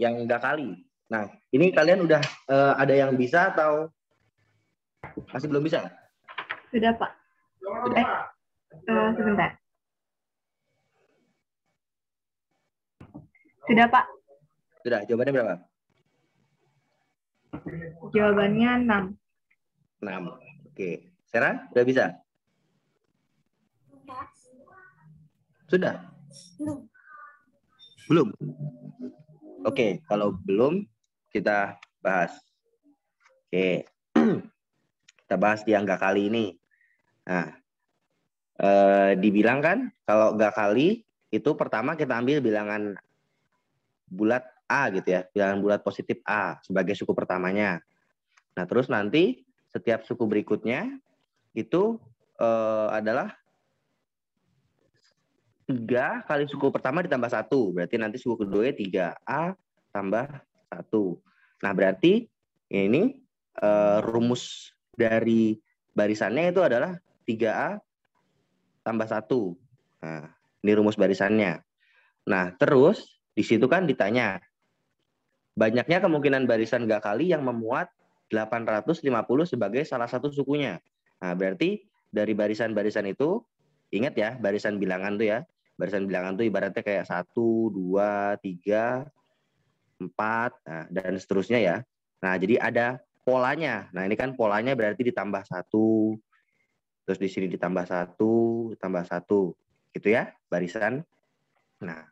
yang enggak kali. Nah, ini kalian udah ada yang bisa atau masih belum bisa? Sudah, Pak. Sudah. Sebentar. Sudah, Pak. Sudah. Jawabannya berapa? Jawabannya 6. 6. Oke. Sarah, udah bisa? Sudah? Belum? Oke, kalau belum kita bahas. Oke. Kita bahas di angka kali ini. Nah, dibilang kan kalau enggak kali itu pertama kita ambil bilangan bulat A gitu ya, bilangan bulat positif A sebagai suku pertamanya. Nah, terus nanti setiap suku berikutnya itu adalah 3 kali suku pertama ditambah 1. Berarti nanti suku kedua 3A tambah 1. Nah, berarti ini rumus dari barisannya itu adalah 3A tambah 1. Nah, ini rumus barisannya. Nah, terus di situ kan ditanya, banyaknya kemungkinan barisan gak kali yang memuat 850 sebagai salah satu sukunya. Nah, berarti dari barisan-barisan itu, ingat ya, barisan bilangan tuh ya. Barisan bilangan tuh ibaratnya kayak 1, 2, 3, 4, nah, dan seterusnya ya. Nah, jadi ada polanya. Nah, ini kan polanya berarti ditambah 1, terus di sini ditambah 1, ditambah 1. Gitu ya, barisan. Nah,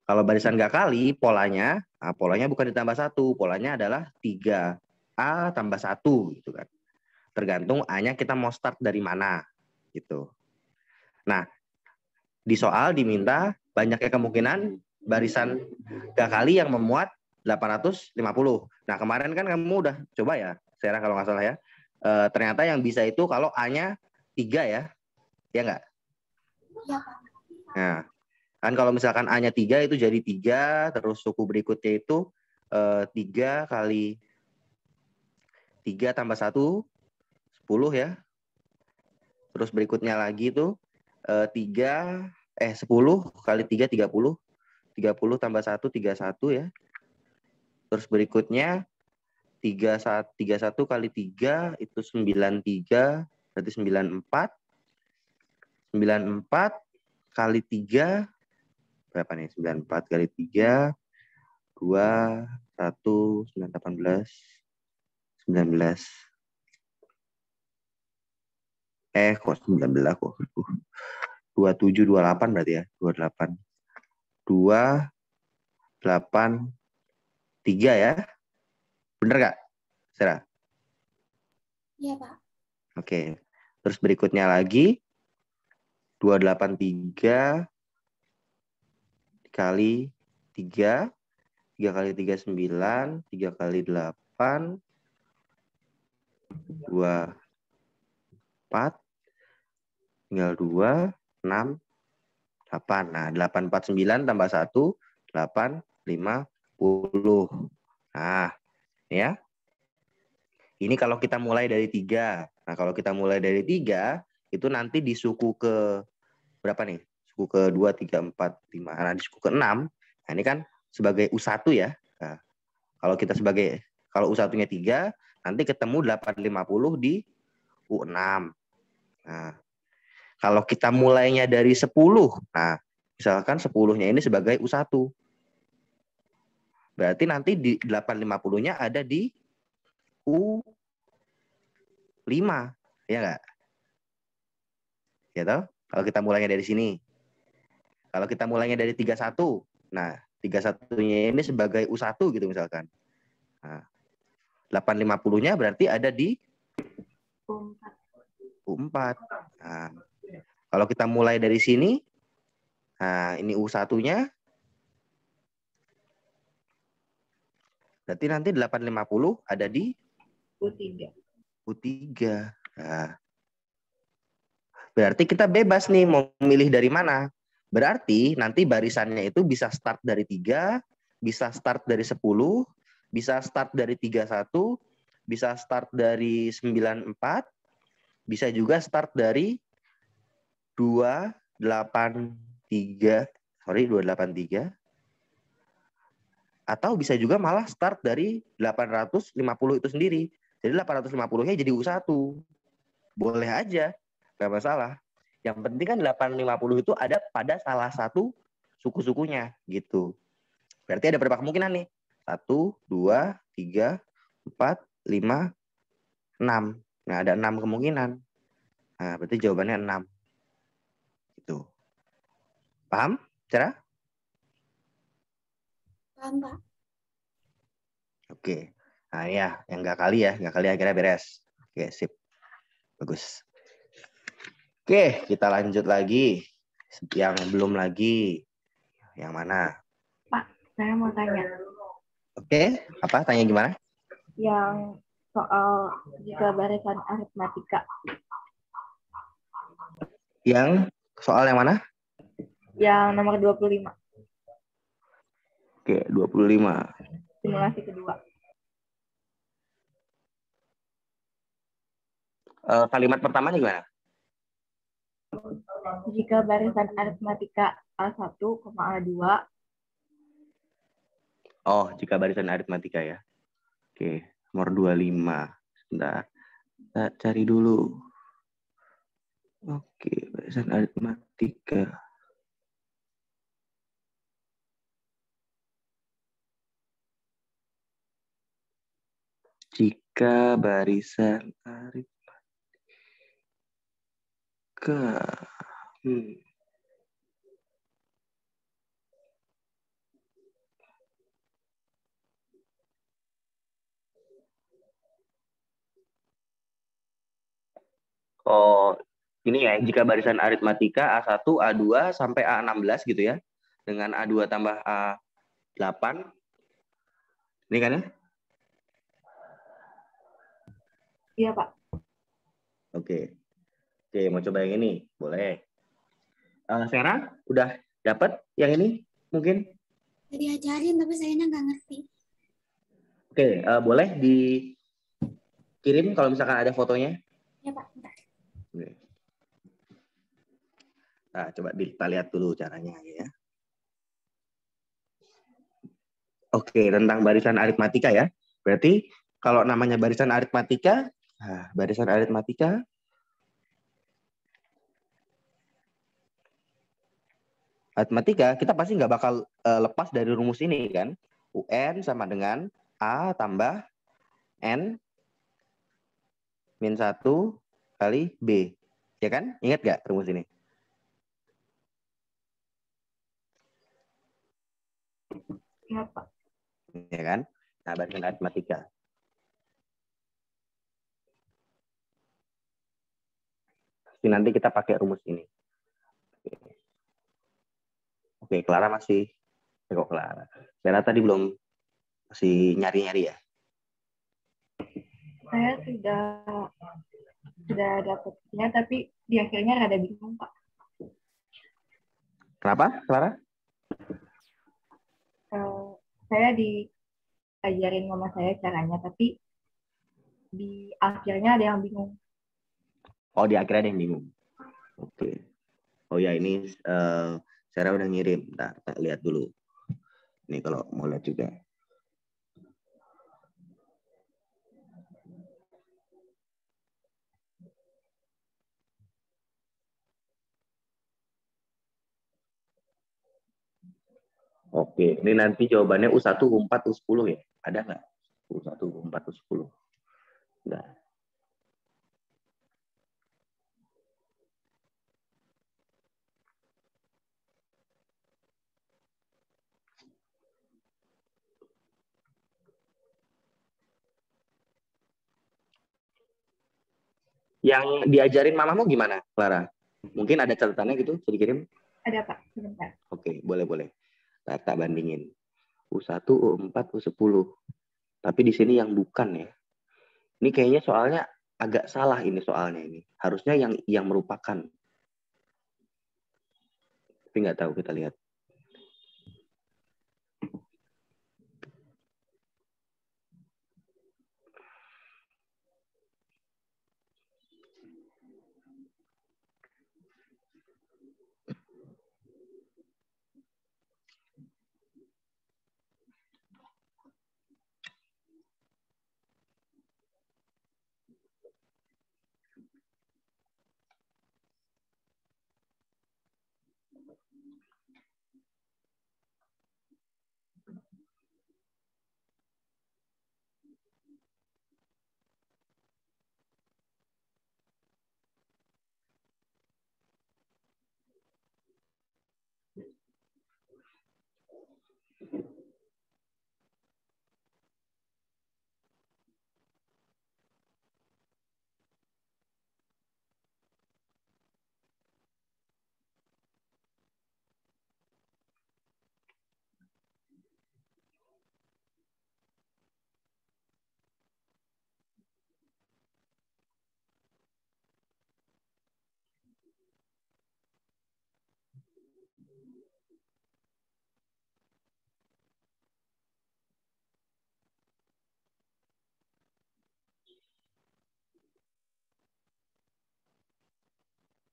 kalau barisan gak kali, polanya bukan ditambah 1, polanya adalah 3A tambah 1 gitu kan. Tergantung A-nya kita mau start dari mana gitu. Nah, di soal diminta banyaknya kemungkinan barisan gak kali yang memuat 850. Nah, kemarin kan kamu udah coba ya, Sarah kalau nggak salah ya. Ternyata yang bisa itu kalau A-nya 3 ya. Ya nggak? Iya, Pak. Nah, kan kalau misalkan A-nya 3 itu jadi 3, terus suku berikutnya itu 3 kali 3 tambah 1, 10 ya. Terus berikutnya lagi itu 10 kali 3, 30. 30 tambah 1, 31 ya. Terus berikutnya 31 kali 3 itu 93, berarti 94. 94 kali 3, berapa nih? 94 kali 3, 2, 1, 9, 18, 19. Kok 19 kok. 27, 28 berarti ya. 28. 2, 8, 3 ya. Bener gak, Sarah? Iya, Pak. Oke. Terus berikutnya lagi 283 kali 3. 3 kali 3, 9. 3 kali 8, 2, 4. Tinggal 2, 6, 8. Nah, 849 tambah 1, 8, 50. Nah, ya. Ini kalau kita mulai dari 3. Nah, kalau kita mulai dari 3, itu nanti di suku ke berapa nih? Suku ke 2, 3, 4, 5. Nah, di suku ke 6, nah ini kan sebagai U1 ya. Nah, kalau U1-nya 3, nanti ketemu 850 di U6. Nah, kalau kita mulainya dari 10, nah misalkan 10-nya ini sebagai U1. Berarti nanti di 850-nya ada di U5. Ya nggak? Ya toh? Kalau kita mulainya dari sini. Kalau kita mulainya dari 31, nah 31-nya ini sebagai U1 gitu misalkan. Nah, 850-nya berarti ada di U4. Nah, kalau kita mulai dari sini, nah ini U1-nya, berarti nanti 850 ada di U3. U3. Nah, berarti kita bebas nih mau memilih dari mana. Berarti nanti barisannya itu bisa start dari 3, bisa start dari 10, bisa start dari 31, bisa start dari 94, bisa juga start dari 283, 283, Atau bisa juga malah start dari 850 itu sendiri. Jadi 850-nya jadi U1. Boleh aja, nggak masalah. Yang penting kan 850 itu ada pada salah satu suku-sukunya gitu. Berarti ada berapa kemungkinan nih? 1, 2, 3, 4, 5, 6. Nah, ada 6 kemungkinan. Nah, berarti jawabannya 6. Gitu. Paham, cara? Paham, Pak. Oke. Nah, ya, yang nggak kali akhirnya beres. Oke, sip. Bagus. Oke, kita lanjut lagi. Yang belum lagi. Yang mana? Pak, saya mau tanya. Oke, apa? Tanya gimana? Yang soal jika barisan aritmatika. Yang soal yang mana? Yang nomor 25. Oke, 25. Simulasi kedua. Kalimat pertamanya gimana? Jika barisan aritmatika A1, A2. Oh, jika barisan aritmatika ya. Oke, nomor 25. Sebentar. Kita cari dulu. Oke, barisan aritmatika. Jika barisan aritmatika. Oh, ini ya, jika barisan aritmatika A1, A2 sampai A16 gitu ya. Dengan A2 tambah A8. Ini kan ya? Iya, Pak. Oke. Oke, mau coba yang ini? Boleh. Sarah, udah dapat yang ini? Mungkin? Udah diajarin tapi sayanya nggak ngerti. Oke, boleh dikirim kalau misalkan ada fotonya? Ya, Pak. Bentar. Oke. Nah, coba kita lihat dulu caranya ya. Oke, tentang barisan aritmatika ya. Berarti kalau namanya barisan aritmatika, aritmatika kita pasti nggak bakal lepas dari rumus ini kan. UN sama dengan A tambah N min 1 kali B. Ya kan? Ingat nggak rumus ini? Iya, Pak. Ya kan? Nah, barisan aritmatika. Nanti kita pakai rumus ini. Oke, Clara masih. Kok Clara? Clara tadi belum, masih nyari-nyari ya? Saya sudah dapatnya, tapi di akhirnya rada bingung, Pak. Kenapa, Clara? Saya diajarin mama saya caranya, tapi di akhirnya ada yang bingung. Oh, di akhirnya ada yang bingung. Oke. Oh ya, ini Sarah udah ngirim. Bentar, kita lihat dulu. Ini kalau mau lihat juga. Oke, ini nanti jawabannya U1, U4, U10 ya? Ada nggak? U1, U4, U10. Nggak. Yang diajarin mamamu gimana, Clara? Mungkin ada catatannya gitu, bisa dikirim? Ada, Pak. Sebentar. Oke, boleh. Tak bandingin. U1, U4, U10. Tapi di sini yang bukan ya. Ini kayaknya soalnya agak salah ini soalnya ini. Harusnya yang merupakan. Tapi nggak tahu, kita lihat.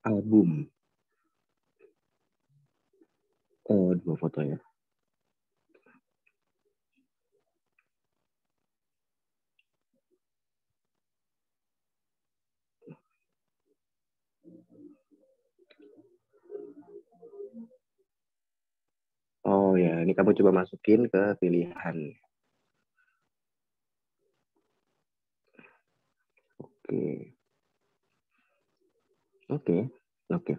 Album. Oh, 2 foto ya. Oh ya, ini kamu coba masukin ke pilihan. Oke. Oke. Oke.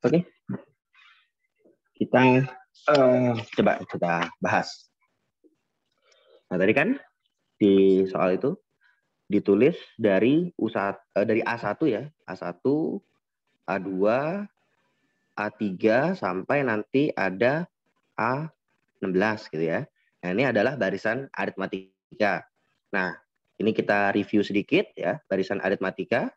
Oke. Kita coba kita bahas. Nah, tadi kan di soal itu ditulis dari dari A1 ya, A1, A2, A3 sampai nanti ada A16 gitu ya. Nah, ini adalah barisan aritmatika. Nah, ini kita review sedikit ya, barisan aritmatika.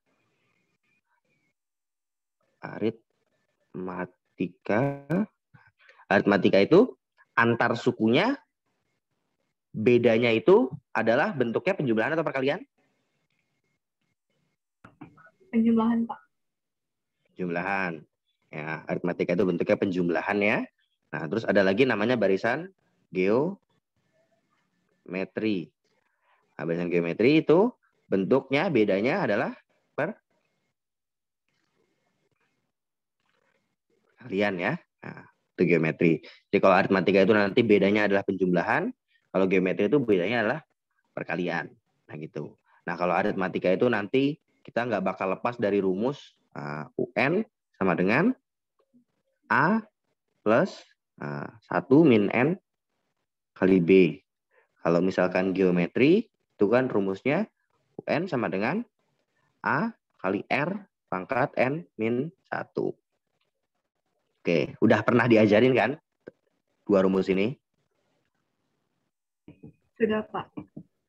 Aritmatika itu antar sukunya bedanya itu adalah bentuknya penjumlahan atau perkalian? Penjumlahan, Pak. Penjumlahan. Ya, aritmatika itu bentuknya penjumlahan ya. Nah, terus ada lagi namanya barisan geometri. Nah, barisan geometri itu bentuknya bedanya adalah perkalian ya. Nah, itu geometri. Jadi kalau aritmatika itu nanti bedanya adalah penjumlahan, kalau geometri itu bedanya adalah perkalian. Nah gitu. Nah kalau aritmatika itu nanti kita nggak bakal lepas dari rumus UN sama dengan A plus 1 min N kali B. Kalau misalkan geometri itu kan rumusnya UN sama dengan A kali R pangkat N min 1. Oke, udah pernah diajarin kan dua rumus ini? Sudah, Pak.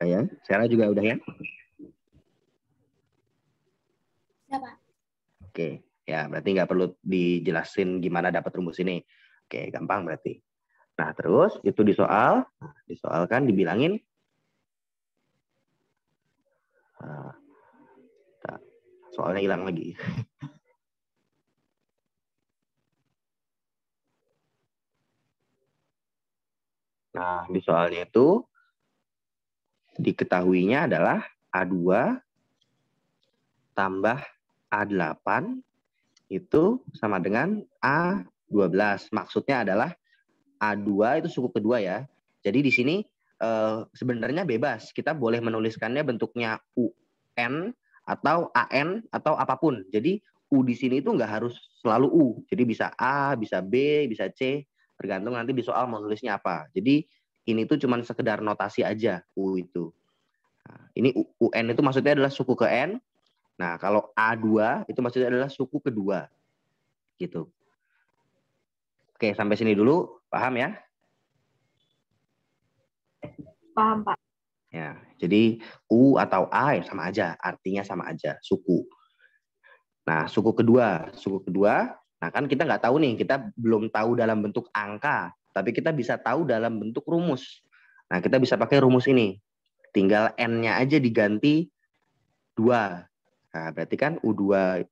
Ya, Sarah juga udah ya? Ya, Pak. Oke, ya berarti nggak perlu dijelasin gimana dapat rumus ini. Oke, gampang berarti. Nah, terus itu disoalkan dibilangin soalnya hilang lagi. Nah, di soalnya itu diketahuinya adalah A2 tambah A8 itu sama dengan A12. Maksudnya adalah A2 itu suku kedua ya. Jadi di sini sebenarnya bebas. Kita boleh menuliskannya bentuknya UN atau AN atau apapun. Jadi U di sini itu nggak harus selalu U. Jadi bisa A, bisa B, bisa C. Tergantung nanti di soal mau nulisnya apa. Jadi ini tuh cuma sekedar notasi aja U itu. Nah, ini UN itu maksudnya adalah suku ke N. Nah kalau A2 itu maksudnya adalah suku kedua. Gitu. Oke, sampai sini dulu. Paham ya? Paham, Pak. Ya, jadi U atau A ya sama aja, artinya sama aja, suku. Nah, suku kedua, nah kan kita nggak tahu nih, kita belum tahu dalam bentuk angka, tapi kita bisa tahu dalam bentuk rumus. Nah, kita bisa pakai rumus ini. Tinggal N-nya aja diganti 2. Nah, berarti kan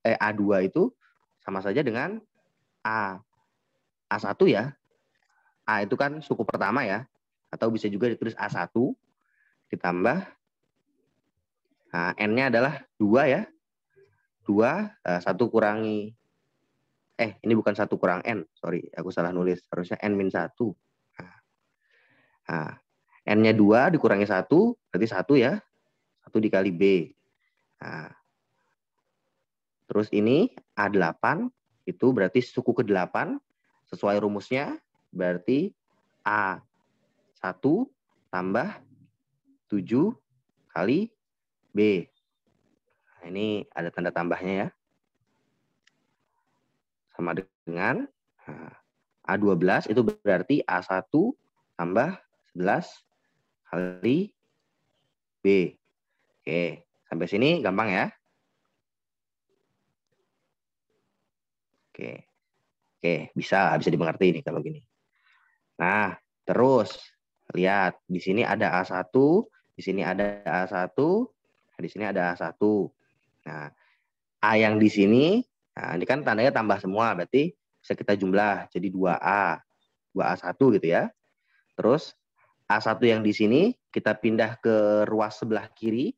A2 itu sama saja dengan A1 ya. A itu kan suku pertama ya. Atau bisa juga ditulis A1 ditambah, nah, N-nya adalah 2 ya. 2, 1 kurangi, ini bukan 1 kurang N, sorry, aku salah nulis. Harusnya N-1. Nah, N-nya 2 dikurangi 1, berarti 1 ya. 1 dikali B. Nah, terus ini A8, itu berarti suku ke-8, sesuai rumusnya, berarti A1 tambah 7 kali B. Nah, ini ada tanda tambahnya ya. Sama dengan A12 itu berarti A1 tambah 11 kali B. Oke, sampai sini gampang ya. Oke, bisa dimengerti ini kalau gini. Nah, terus lihat di sini ada A1, di sini ada A1, di sini ada A1. Nah, A yang di sini, nah ini kan tandanya tambah semua, berarti bisa kita jumlah jadi 2A. 2A1 gitu ya. Terus A1 yang di sini kita pindah ke ruas sebelah kiri.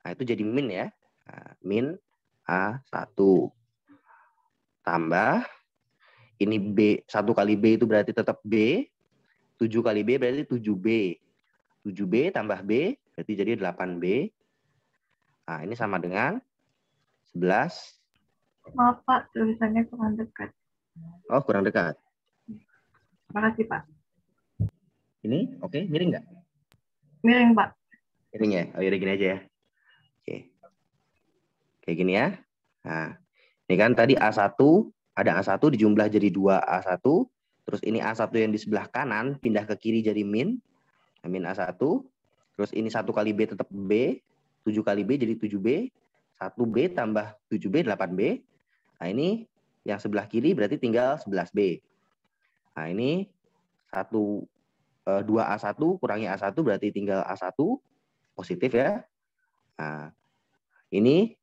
Nah, itu jadi min ya. Nah, min A1. Tambah ini B, 1 kali B itu berarti tetap B. 7 kali B berarti 7B. 7B tambah B berarti jadi 8B. Nah, ini sama dengan 11. Maaf Pak, tulisannya kurang dekat. Oh, kurang dekat. Makasih Pak. Ini oke, miring nggak? Miring Pak. Miring ya? Oh, yaudah gini aja ya. Oke. Kayak gini ya. Nah, ini kan tadi A1, ada A1 dijumlah jadi 2A1. Terus ini A1 yang di sebelah kanan pindah ke kiri jadi min. Min A1. Terus ini 1 kali B tetap B. 7 kali B jadi 7B. 1B tambah 7B, 8B. Nah, ini yang sebelah kiri berarti tinggal 11B. Nah, ini 2A1 kurangi A1 berarti tinggal A1. Positif ya. Nah, ini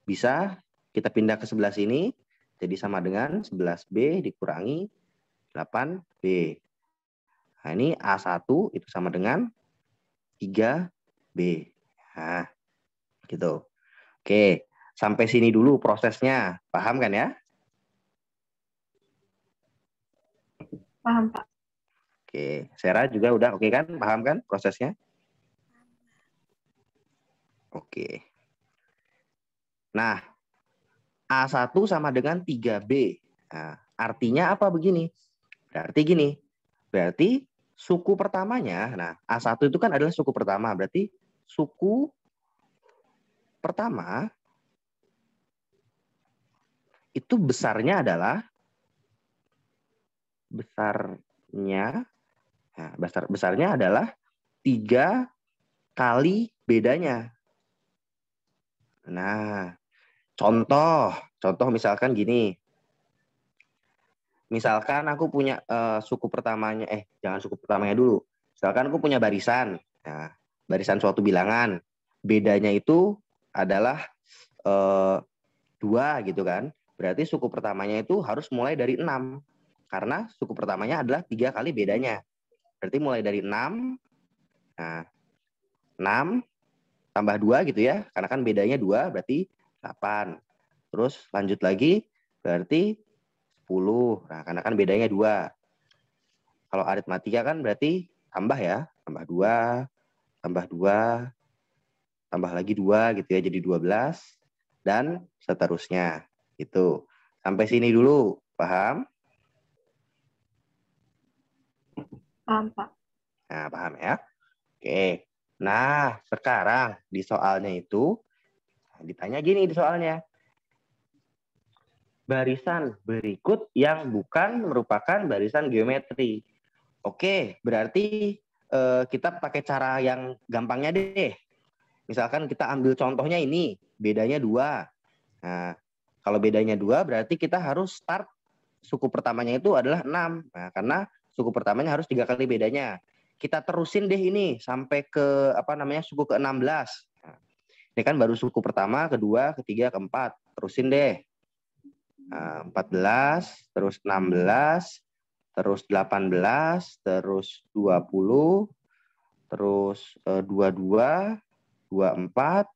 bisa kita pindah ke sebelah sini. Jadi sama dengan 11B dikurangi 8B. Nah, ini A1 itu sama dengan 3B. Nah, gitu. Oke, sampai sini dulu prosesnya. Paham kan ya? Paham Pak. Oke, Sarah juga udah oke kan? Paham kan prosesnya? Oke. Nah, A1 sama dengan 3B. Nah, artinya apa begini? Berarti gini. Berarti suku pertamanya, nah A1 itu kan adalah suku pertama. Berarti suku pertama itu besarnya adalah besarnya adalah 3 kali bedanya. Nah, contoh misalkan gini. Misalkan aku punya suku pertamanya, jangan suku pertamanya dulu. Misalkan aku punya barisan. Nah, barisan suatu bilangan. Bedanya itu adalah 2 gitu kan. Berarti suku pertamanya itu harus mulai dari 6. Karena suku pertamanya adalah 3 kali bedanya. Berarti mulai dari 6. Nah, 6 tambah 2 gitu ya. Karena kan bedanya 2 berarti 8. Terus lanjut lagi berarti 10. Nah, karena kan bedanya 2. Kalau aritmatika kan berarti tambah ya. Tambah 2, tambah 2, tambah lagi 2 gitu ya. Jadi 12. Dan seterusnya. Gitu. Sampai sini dulu. Paham? Paham Pak. Nah, paham ya? Oke. Nah, sekarang di soalnya itu ditanya gini di soalnya. Barisan berikut yang bukan merupakan barisan geometri. Oke, berarti kita pakai cara yang gampangnya deh. Misalkan kita ambil contohnya ini, bedanya 2. Nah, kalau bedanya 2 berarti kita harus start suku pertamanya itu adalah 6. Nah, karena suku pertamanya harus 3 kali bedanya. Kita terusin deh ini sampai ke suku ke-16. Nah, Ini kan baru suku pertama, kedua, ketiga, keempat. Terusin deh. 14, terus 16, terus 18, terus 20, terus 22, 24,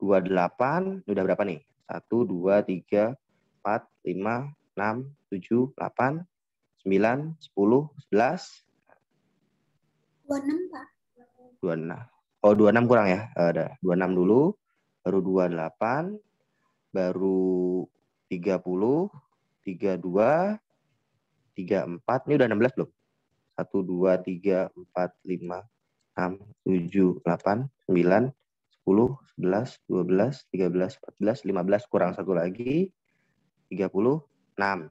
28. Ini udah berapa nih? 1, 2, 3, 4, 5, 6, 7, 8, 9, 10, 11. 26, Pak. 26. Oh, 26 kurang ya. Ada 26 dulu, baru 28, baru 30, 32, 34. Ini udah 16 belum? 1, 2, 3, 4, 5, 6, 7, 8, 9, 10, 11, 12, 13, 14, 15. Kurang satu lagi. 36. Nah,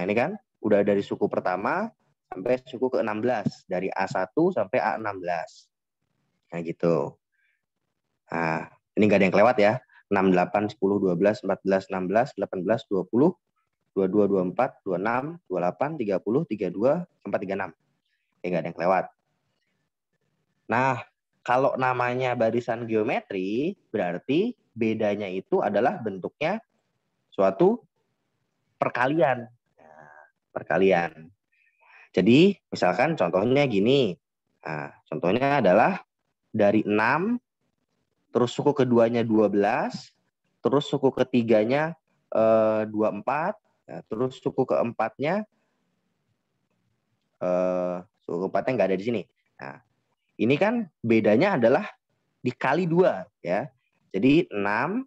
ini kan udah dari suku pertama sampai suku ke-16. Dari A1 sampai A16. Nah, gitu. Nah, ini nggak ada yang kelewat ya. 6, 8, 10, 12, 14, 16, 18, 20, 22, 24, 26, 28, 30, 32, 4, 36. Ini nggak ada yang kelewat. Nah, kalau namanya barisan geometri, berarti bedanya itu adalah bentuknya suatu perkalian. Nah, perkalian. Jadi, misalkan contohnya gini. Nah, contohnya adalah dari 6, terus suku keduanya 12, terus suku ketiganya 24, terus suku keempatnya nggak ada di sini. Nah, ini kan bedanya adalah dikali 2 ya. Jadi 6,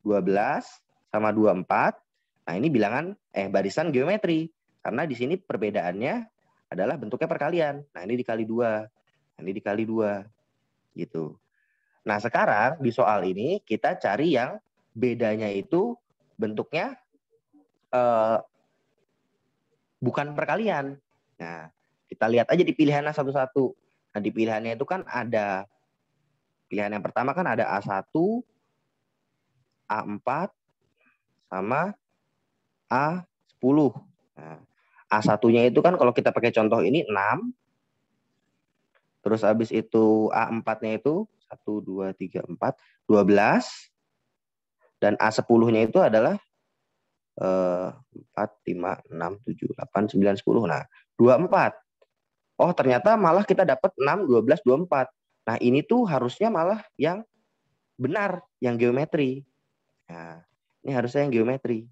12 sama 24. Nah, ini bilangan barisan geometri karena di sini perbedaannya adalah bentuknya perkalian. Nah, ini dikali 2. Nah, ini dikali 2 gitu. Nah, sekarang di soal ini kita cari yang bedanya itu bentuknya bukan perkalian. Nah, kita lihat aja di pilihannya satu-satu. Nah, di pilihannya itu kan ada pilihan yang pertama kan ada A1, A4, sama A10. Nah, A1-nya itu kan kalau kita pakai contoh ini 6. Terus habis itu A4-nya itu 1, 2, 3, 4, 12. Dan A10-nya itu adalah 4, 5, 6, 7, 8, 9, 10. Nah, 24. Oh, ternyata malah kita dapat 6, 12, 24. Nah, ini tuh harusnya malah yang benar, yang geometri. Nah, ini harusnya yang geometri.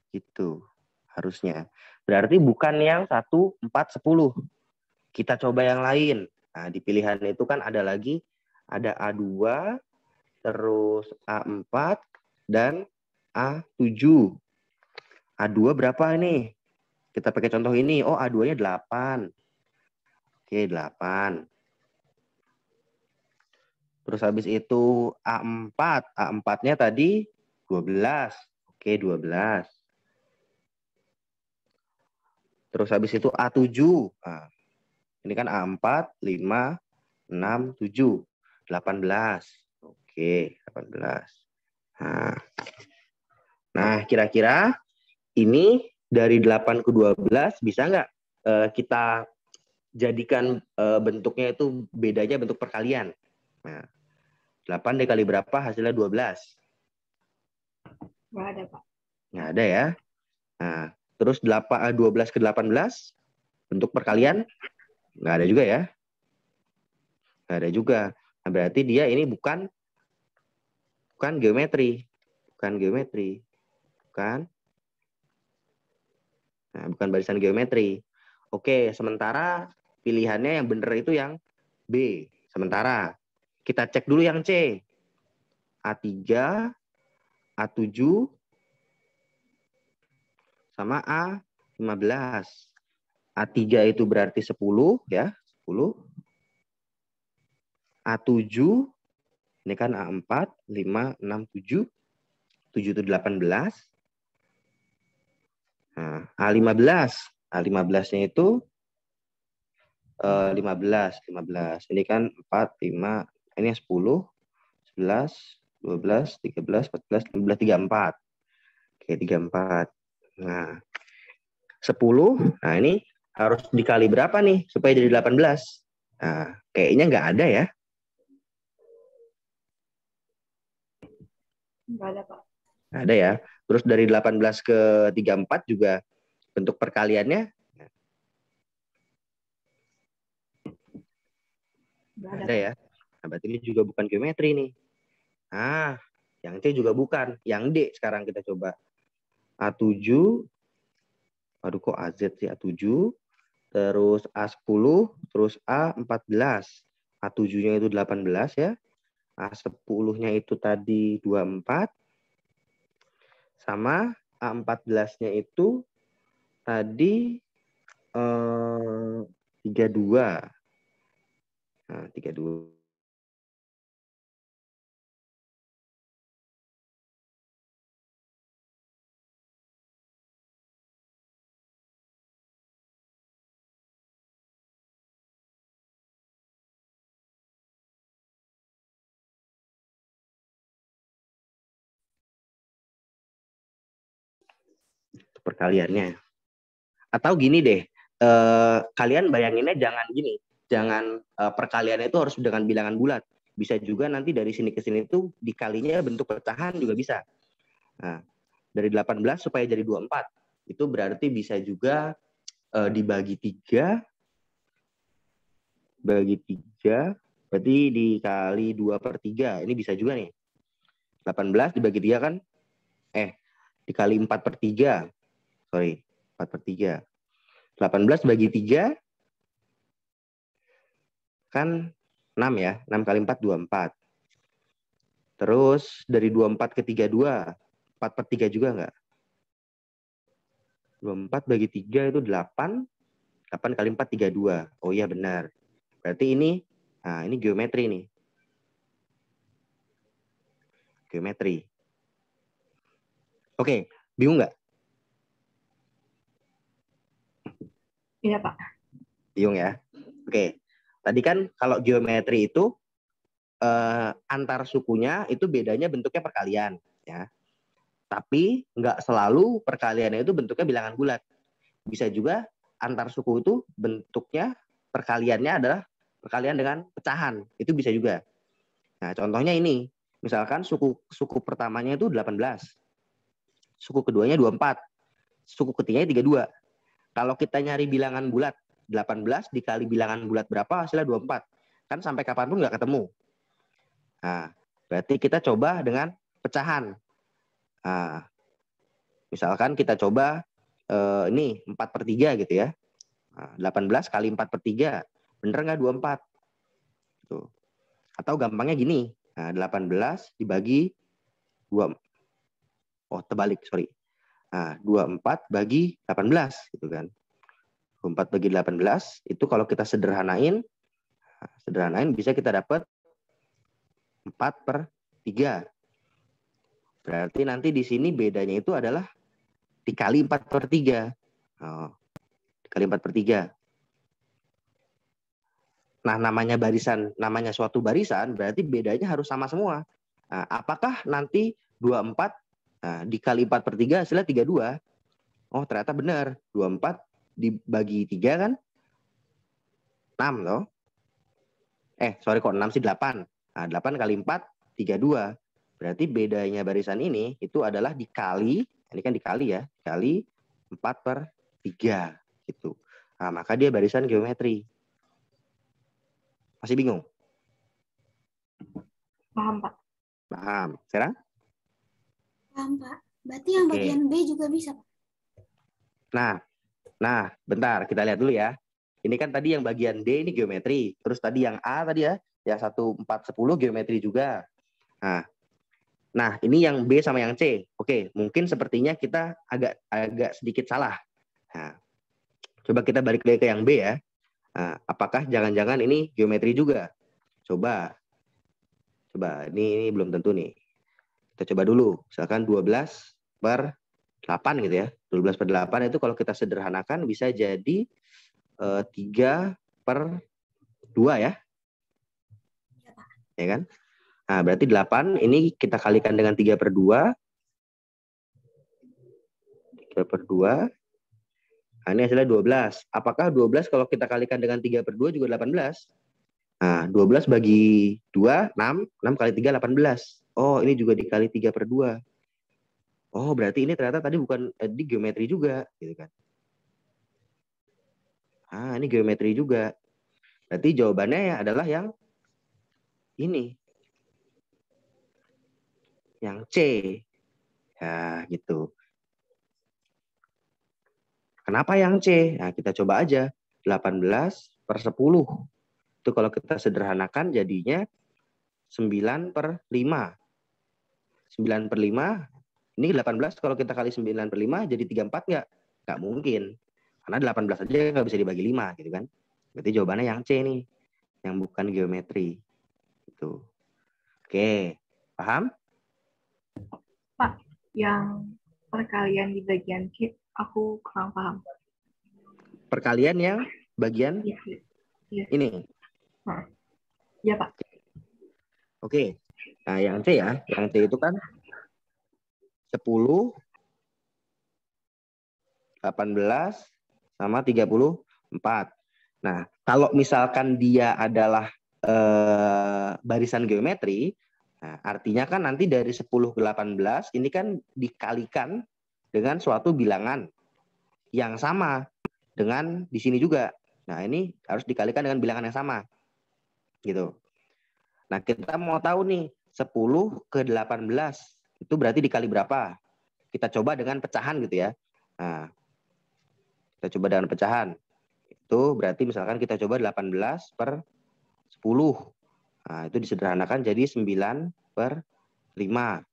Gitu, harusnya. Berarti bukan yang 1, 4, 10. Kita coba yang lain. Nah, di pilihan itu kan ada lagi, ada A2, terus A4, dan A7. A2 berapa ini? Kita pakai contoh ini. Oh, A2-nya 8. Oke, 8. Terus habis itu A4. A4-nya tadi 12. Oke, 12. Terus habis itu A7. Nah, ini kan A4, 5, 6, 7. 18. Oke, 18. Nah, kira-kira ini dari 8 ke 12 bisa nggak kita jadikan bentuknya itu bedanya bentuk perkalian? Nah, 8 dikali berapa hasilnya 12? Nggak ada, Pak. Nggak ada ya. Nah, terus 12 ke 18 bentuk perkalian? Nggak ada juga ya. Nggak ada juga. Nah, berarti dia ini bukan geometri. Bukan geometri. Bukan. Nah, bukan barisan geometri. Oke, sementara pilihannya yang benar itu yang B. Sementara kita cek dulu yang C. A3, A7, sama A15. A3 itu berarti 10 ya, 10. A7 ini kan A4, 5, 6, 7. 7 itu 18. Nah, A15. A15-nya itu 15. Ini kan 4, 5, ini 10, 11, 12, 13, 14, 15, 34. Oke, 34. Nah, 10. Nah, ini harus dikali berapa nih supaya jadi 18? Nah, kayaknya nggak ada ya. Nggak ada, Pak. Nggak ada ya. Terus dari 18 ke 34 juga bentuk perkaliannya Nggak nggak ada, ada Pak. ya. Nah, berarti ini juga bukan geometri nih. Ah, yang C juga bukan. Yang D sekarang kita coba. A7, aduh kok AZ sih, A7, terus A10, terus A14. A7-nya itu 18 ya. A10-nya itu tadi 24. Sama A14-nya itu tadi 32. Nah, 32. Perkaliannya. Atau gini deh, kalian bayanginnya jangan gini, jangan perkaliannya itu harus dengan bilangan bulat. Bisa juga nanti dari sini ke sini itu dikalinya bentuk pecahan juga bisa. Nah, dari 18 supaya jadi 24. Itu berarti bisa juga dibagi 3, bagi 3, berarti dikali 2/3. Ini bisa juga nih. 18 dibagi 3 kan, dikali 4/3. Sorry, 4/3. 18 bagi 3 kan 6 ya. 6 kali 4, 24. Terus dari 24 ke 32, 4/3 juga enggak? 24 bagi 3 itu 8. 8 kali 4, 32. Oh iya benar. Berarti ini, nah ini geometri nih. Geometri. Oke, bingung nggak? Iya, Pak. Bingung ya? Oke. Tadi kan kalau geometri itu antar sukunya itu bedanya bentuknya perkalian. Ya. Tapi nggak selalu perkaliannya itu bentuknya bilangan bulat. Bisa juga antar suku itu bentuknya perkaliannya adalah perkalian dengan pecahan. Itu bisa juga. Nah, contohnya ini. Misalkan suku pertamanya itu 18. Suku keduanya 24. Suku ketiganya 32. Kalau kita nyari bilangan bulat, 18 dikali bilangan bulat berapa hasilnya 24. Kan sampai kapanpun nggak ketemu. Nah, berarti kita coba dengan pecahan. Nah, misalkan kita coba ini 4/3 gitu ya. Nah, 18 kali 4/3. Bener nggak 24? Tuh. Atau gampangnya gini. Nah, 18 dibagi 2. Oh, terbalik, sorry. Nah, 24 bagi 18 gitu kan. 24 bagi 18 itu kalau kita sederhanain bisa kita dapat 4/3. Berarti nanti di sini bedanya itu adalah dikali 4/3. Oh, dikali 4/3. Nah, namanya suatu barisan berarti bedanya harus sama semua. Nah, apakah nanti 24 dikali 4/3 hasilnya 32? Oh, ternyata benar. 24 dibagi 3 kan 6 loh. Sorry kok 6 sih 8. Nah, 8 kali 4, 32. Berarti bedanya barisan ini itu adalah dikali, ini kan dikali ya, dikali 4/3 gitu. Nah, maka dia barisan geometri. Masih bingung? Paham, Pak. Paham. Sekarang? Paham, Pak. Berarti yang bagian B juga bisa, Pak. Nah, bentar kita lihat dulu ya. Ini kan tadi yang bagian D ini geometri. Terus tadi yang A tadi ya, yang 1, 4, 10 geometri juga. Nah, ini yang B sama yang C. Oke, mungkin sepertinya kita agak sedikit salah. Nah, coba kita balik lagi ke yang B ya. Nah, apakah jangan-jangan ini geometri juga? Coba ini belum tentu nih. Kita coba dulu. Misalkan 12/8 gitu ya. 12/8 itu kalau kita sederhanakan bisa jadi 3/2 ya. Iya, Pak. Ya kan? Nah, berarti 8 ini kita kalikan dengan 3/2. 3/2. Nah, ini hasilnya 12. Apakah 12 kalau kita kalikan dengan 3/2 juga 18? Nah, 12 bagi 2, 6. 6 kali 3, 18. Oh, ini juga dikali 3/2. Oh, berarti ini ternyata tadi bukan di geometri juga, gitu kan. Ini geometri juga. Berarti jawabannya adalah yang ini. Yang C. Ya, gitu. Kenapa yang C? Nah, kita coba aja. 18/10. Itu kalau kita sederhanakan jadinya 9/5. 9/5. Ini 18 kalau kita kali 9/5 jadi 34 nggak? Nggak mungkin. Karena 18 aja nggak bisa dibagi 5 gitu kan. Berarti jawabannya yang C nih. Yang bukan geometri. Gitu. Oke. Paham? Pak, yang perkalian di bagian C, aku kurang paham. Perkalian yang bagian Iya. ini. Iya, Pak. Oke. Nah, yang C ya. Yang C itu kan 10, 18, sama 34. Nah, kalau misalkan dia adalah barisan geometri, nah, artinya kan nanti dari 10 ke 18 ini kan dikalikan dengan suatu bilangan yang sama dengan di sini juga. Nah, ini harus dikalikan dengan bilangan yang sama. Gitu. Nah, kita mau tahu nih, 10 ke 18 itu berarti dikali berapa? Kita coba dengan pecahan gitu ya. Nah, kita coba dengan pecahan. Itu berarti misalkan kita coba 18/10. Nah, itu disederhanakan jadi 9/5.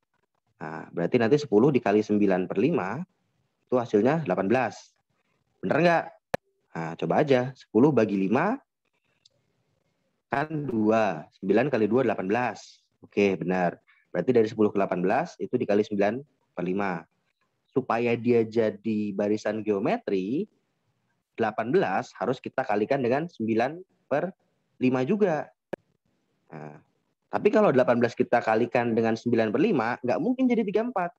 Nah, berarti nanti 10 dikali 9/5 itu hasilnya 18. Bener nggak? Nah, coba aja. 10 bagi 5 kan 2. 9 kali 2, 18. Oke, benar. Berarti dari 10 ke 18 itu dikali 9/5. Supaya dia jadi barisan geometri, 18 harus kita kalikan dengan 9/5 juga. Nah, tapi kalau 18 kita kalikan dengan 9/5, nggak mungkin jadi 34.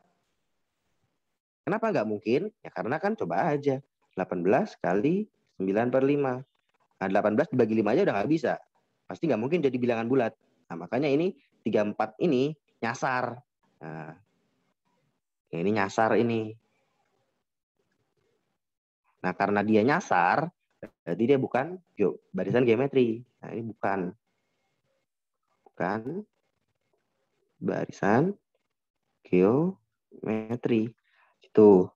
Kenapa nggak mungkin? Ya karena kan coba aja. 18 kali 9/5. Nah, 18 dibagi 5 aja udah nggak bisa. Pasti nggak mungkin jadi bilangan bulat. Nah, makanya ini 34 ini nyasar. Nah, ini nyasar ini. Nah, karena dia nyasar, berarti dia bukan barisan geometri. Nah, ini bukan barisan geometri. Itu.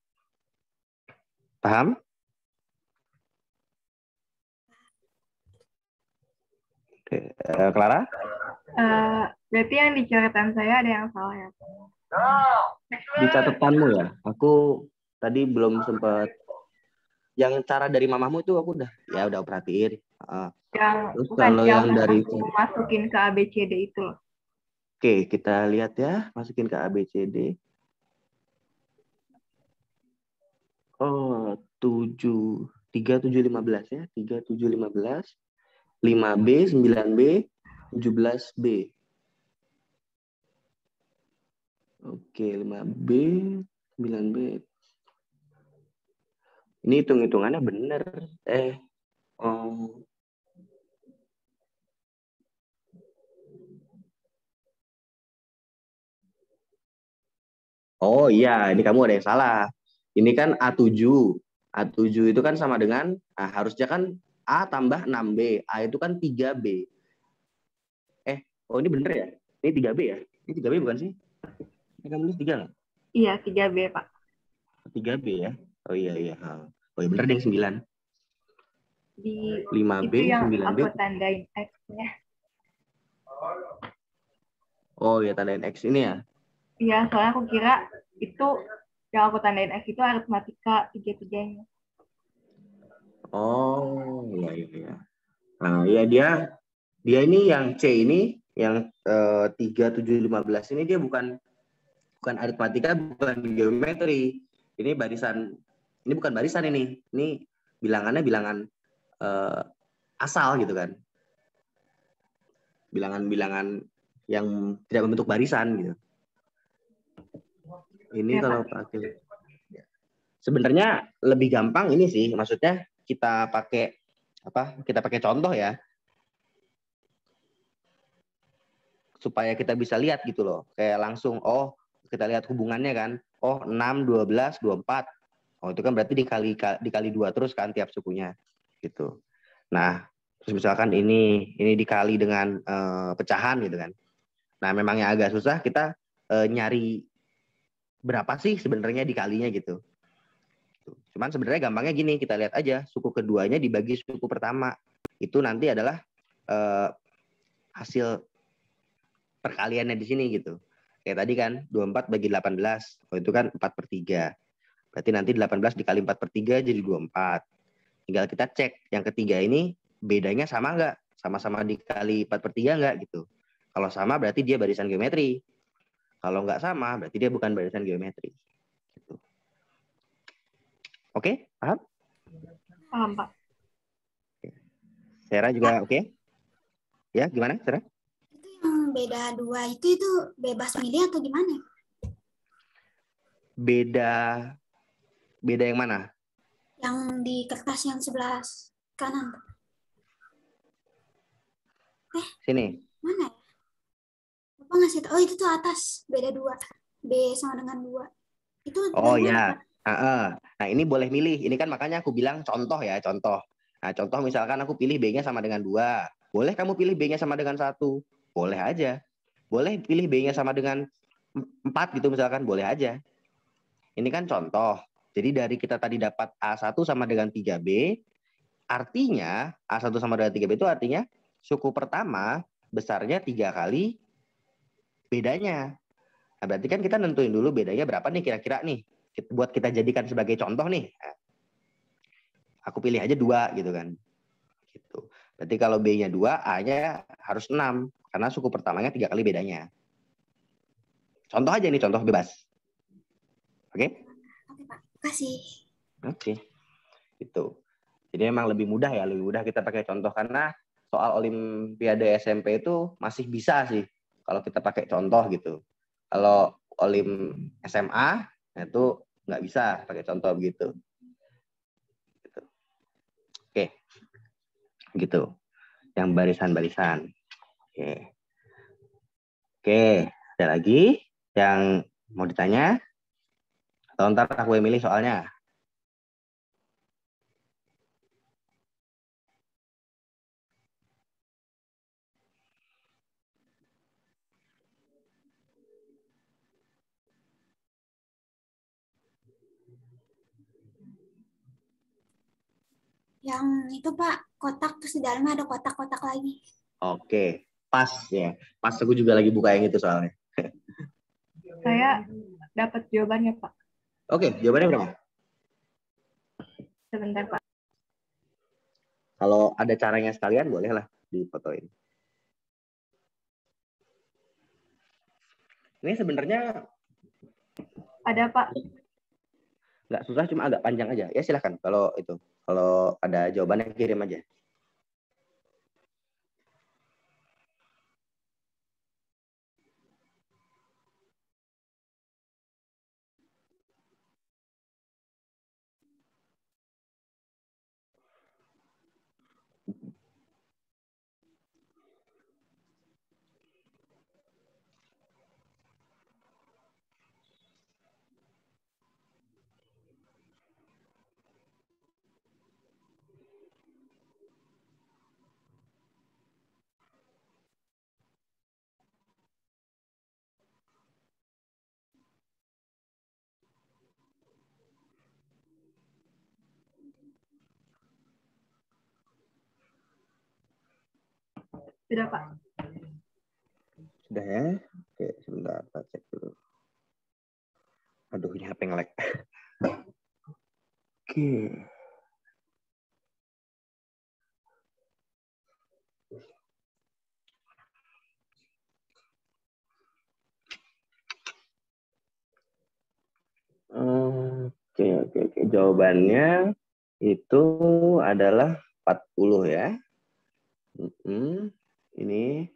Paham? Oke. Clara? Berarti yang di catatan saya ada yang salah ya? Di catatanmu ya? Aku tadi belum sempat. Yang cara dari mamamu itu aku udah perhatiin. Yang Terus bukan kalau yang dari aku masukin ke ABCD itu loh. Oke, kita lihat ya, masukin ke ABCD. Oh, 7 3 7 15 ya. 3 7 15. 5B, 9B, 17B. Oke, 5B, 9B. Ini hitung-hitungannya bener. Oh iya, ini kamu ada yang salah. Ini kan A7. A7 itu kan sama dengan, harusnya kan A tambah 6B. A itu kan 3B. Oh ini bener ya? Ini 3B ya? Ini 3B bukan sih? Ini kamu nulis 3 nggak? Iya, 3B, Pak. 3B ya? Oh iya. Oh iya bener deh 9. Di 5B, itu yang 9B. aku tandain X-nya. Oh iya, tandain X ini ya? Iya, soalnya aku kira itu yang aku tandain X itu aritmatika 3-3-nya. Oh iya. Nah iya dia ini yang C ini, yang 3, 7, 15 ini dia bukan aritmatika, bukan geometri. Ini bukan barisan ini. Ini bilangannya bilangan asal gitu kan. Bilangan-bilangan yang tidak membentuk barisan gitu. Ini ya, kalau pakai sebenarnya lebih gampang ini sih, maksudnya kita pakai contoh ya. supaya kita bisa lihat gitu loh. Kayak langsung, oh kita lihat hubungannya kan. Oh 6, 12, 24. Oh itu kan berarti dikali 2 terus kan tiap sukunya. Gitu. Nah, terus misalkan ini dikali dengan pecahan gitu kan. Nah, memang yang agak susah kita nyari berapa sih sebenarnya dikalinya gitu. Cuman sebenarnya gampangnya gini, kita lihat aja suku keduanya dibagi suku pertama. Itu nanti adalah hasil perkaliannya di sini gitu. Kayak tadi kan 24 bagi 18. Oh itu kan 4/3. Berarti nanti 18 dikali 4/3 jadi 24. Tinggal kita cek yang ketiga ini bedanya sama nggak? Sama-sama dikali 4/3 nggak gitu. Kalau sama berarti dia barisan geometri. Kalau nggak sama berarti dia bukan barisan geometri. Gitu. Oke, paham? Paham, Pak. Sarah juga oke? Ya, gimana Sarah? Itu yang beda 2 itu bebas milih atau gimana? Beda yang mana? Yang di kertas yang sebelah kanan. Sini. Mana ya? Bapak ngasih tahu, oh itu tuh atas, beda 2. B sama dengan 2. Itu Oh dari mana, ya. Pak? Nah, ini boleh milih. Ini kan makanya aku bilang contoh ya, contoh. Nah, contoh misalkan aku pilih B-nya sama dengan 2. Boleh kamu pilih B-nya sama dengan 1? Boleh aja. Boleh pilih B-nya sama dengan 4 gitu misalkan, boleh aja. Ini kan contoh. Jadi dari kita tadi dapat A1 sama dengan 3B, artinya A1 sama dengan 3B itu artinya suku pertama besarnya 3 kali bedanya. Nah, berarti kan kita nentuin dulu bedanya berapa nih kira-kira nih. Buat kita jadikan sebagai contoh nih. Nah, aku pilih aja 2 gitu kan. Gitu. Berarti kalau B-nya 2, A-nya harus 6. Karena suku pertamanya 3 kali bedanya. Contoh aja nih, contoh bebas. Oke? Oke, Pak. Kasih. Oke. Itu. Jadi memang lebih mudah ya, lebih mudah kita pakai contoh. Karena soal Olimpiade SMP itu masih bisa sih kalau kita pakai contoh gitu. Kalau Olim SMA itu nggak bisa pakai contoh begitu. Gitu. Oke, gitu. Yang barisan-barisan. Oke. Oke, ada lagi yang mau ditanya? Atau ntar aku yang milih soalnya. Yang itu, Pak, kotak terus di dalamnya ada kotak-kotak lagi. Oke, pas ya. Pas aku juga lagi buka yang itu soalnya. Saya dapat jawabannya, Pak. Oke, jawabannya berapa? Sebentar, Pak. Kalau ada caranya sekalian, bolehlah difotoin. Ini sebenarnya Ada, Pak. nggak susah, cuma agak panjang aja. Ya silahkan, kalau itu. Kalau ada jawabannya, kirim aja. Sudah, Pak. Sudah ya? Oke, sebentar. Kita cek dulu. Aduh, ini HP nge-lag. Oke. Oke. Jawabannya itu adalah 40 ya. Ini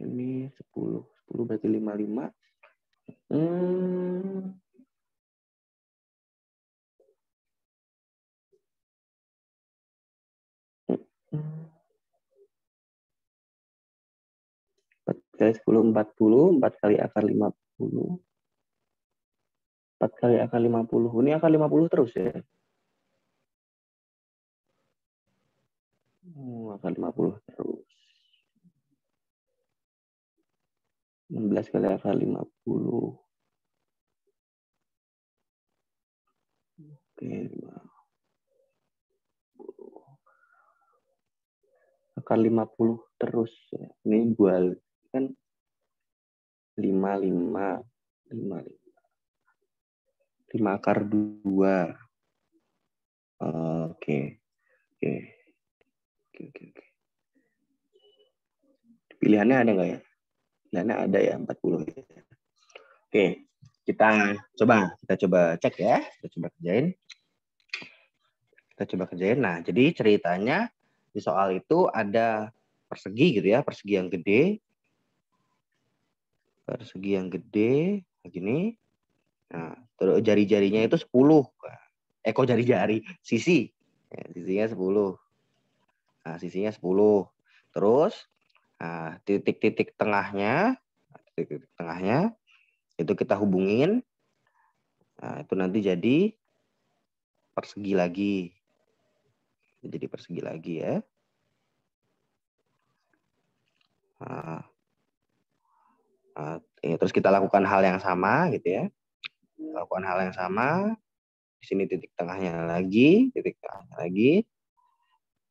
ini 10 berarti 55. 4 kali 10, 40. 4 kali akar 50. 4 kali akar 50. Ini akar 50 terus ya. Akar 50 terus. 16 kali akar 50. Oke, akar 50 terus ya. Ini buat kan 5 akar 2. Oke. Pilihannya ada nggak ya? Pilihannya ada ya, 40 ya. Oke, kita coba cek ya. Kita coba kerjain. Nah, jadi ceritanya di soal itu ada persegi gitu ya, persegi yang gede. Begini. Nah, terus jari-jarinya itu 10. Kok jari-jari? Sisi. Ya, sisinya 10. Nah, sisinya 10. Terus titik-titik tengahnya itu kita hubungin. Nah, itu nanti jadi persegi lagi. Ya. Terus kita lakukan hal yang sama gitu ya. Di sini titik tengahnya lagi.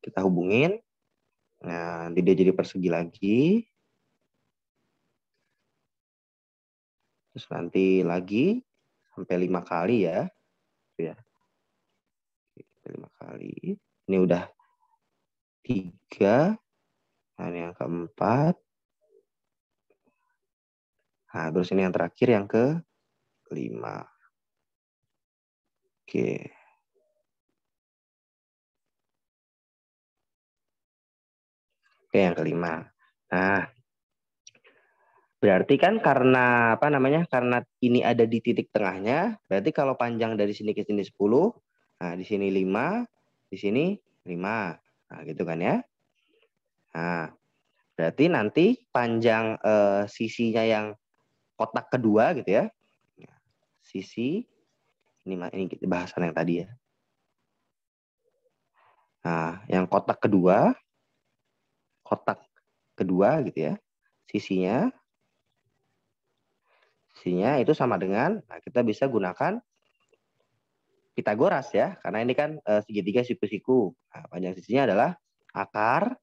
Kita hubungin. Nah, nanti dia jadi persegi lagi. Terus nanti lagi sampai 5 kali ya. 5 kali. Ini udah 3. Nah, ini yang keempat. Nah, terus ini yang terakhir yang ke-5. Oke. Oke, yang ke-5. Nah, berarti kan karena karena ini ada di titik tengahnya, berarti kalau panjang dari sini ke sini 10, nah di sini 5, di sini 5. Nah, gitu kan ya. Nah, berarti nanti panjang sisinya yang kotak kedua gitu ya. Sisi ini bahasan yang tadi ya. Nah, yang kotak kedua gitu ya. Sisinya itu sama dengan, nah kita bisa gunakan Pitagoras ya, karena ini kan segitiga siku-siku. Nah, panjang sisinya adalah akar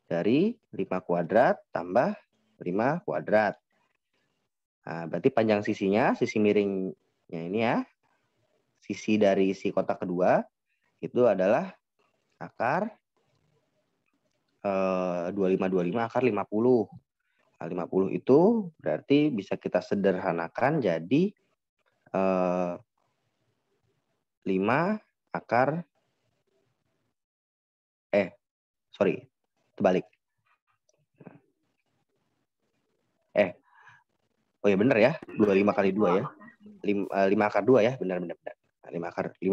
dari 5 kuadrat tambah 5 kuadrat. Nah, berarti panjang sisinya, sisi miringnya ini ya, sisi dari si kotak kedua, itu adalah akar 25 akar 50. Nah, 50 itu berarti bisa kita sederhanakan jadi 5 akar terbalik. Oh ya benar ya, 25 kali 2 ya. 5 akar 2 ya, benar. 5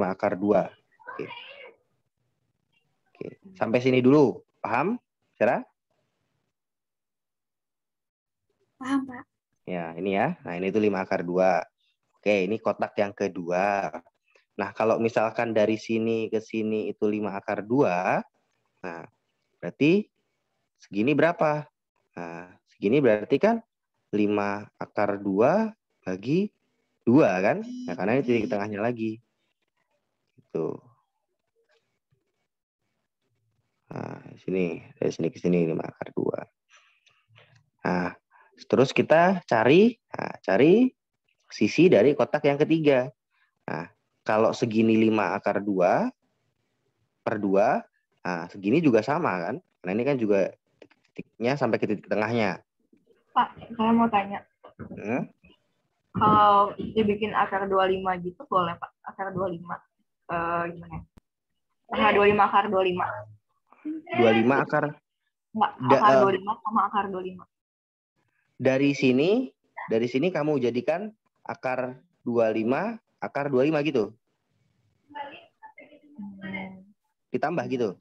akar 2. Oke. Sampai sini dulu. Paham, Sarah? Paham, Pak. Ya, ini ya. Nah, ini tuh 5 akar 2. Oke, ini kotak yang kedua. Nah, kalau misalkan dari sini ke sini itu 5 akar 2, nah, berarti segini berapa? Nah, segini berarti kan 5 akar 2 bagi 2 kan? Nah, karena ini titik tengahnya lagi. Itu. Nah, dari sini ke sini 5 akar 2. Nah, terus kita cari sisi dari kotak yang ketiga. Nah, kalau segini 5 akar 2 per 2, nah segini juga sama kan? Karena ini kan juga titiknya sampai ke titik tengahnya. Pak, saya mau tanya. Kalau dibikin akar 25 gitu boleh, Pak? Akar 25. Gimana? Akar 25 akar 25. 25 akar? Enggak, akar 25 sama akar 25. Dari sini kamu jadikan akar 25, akar 25 gitu? Ditambah gitu?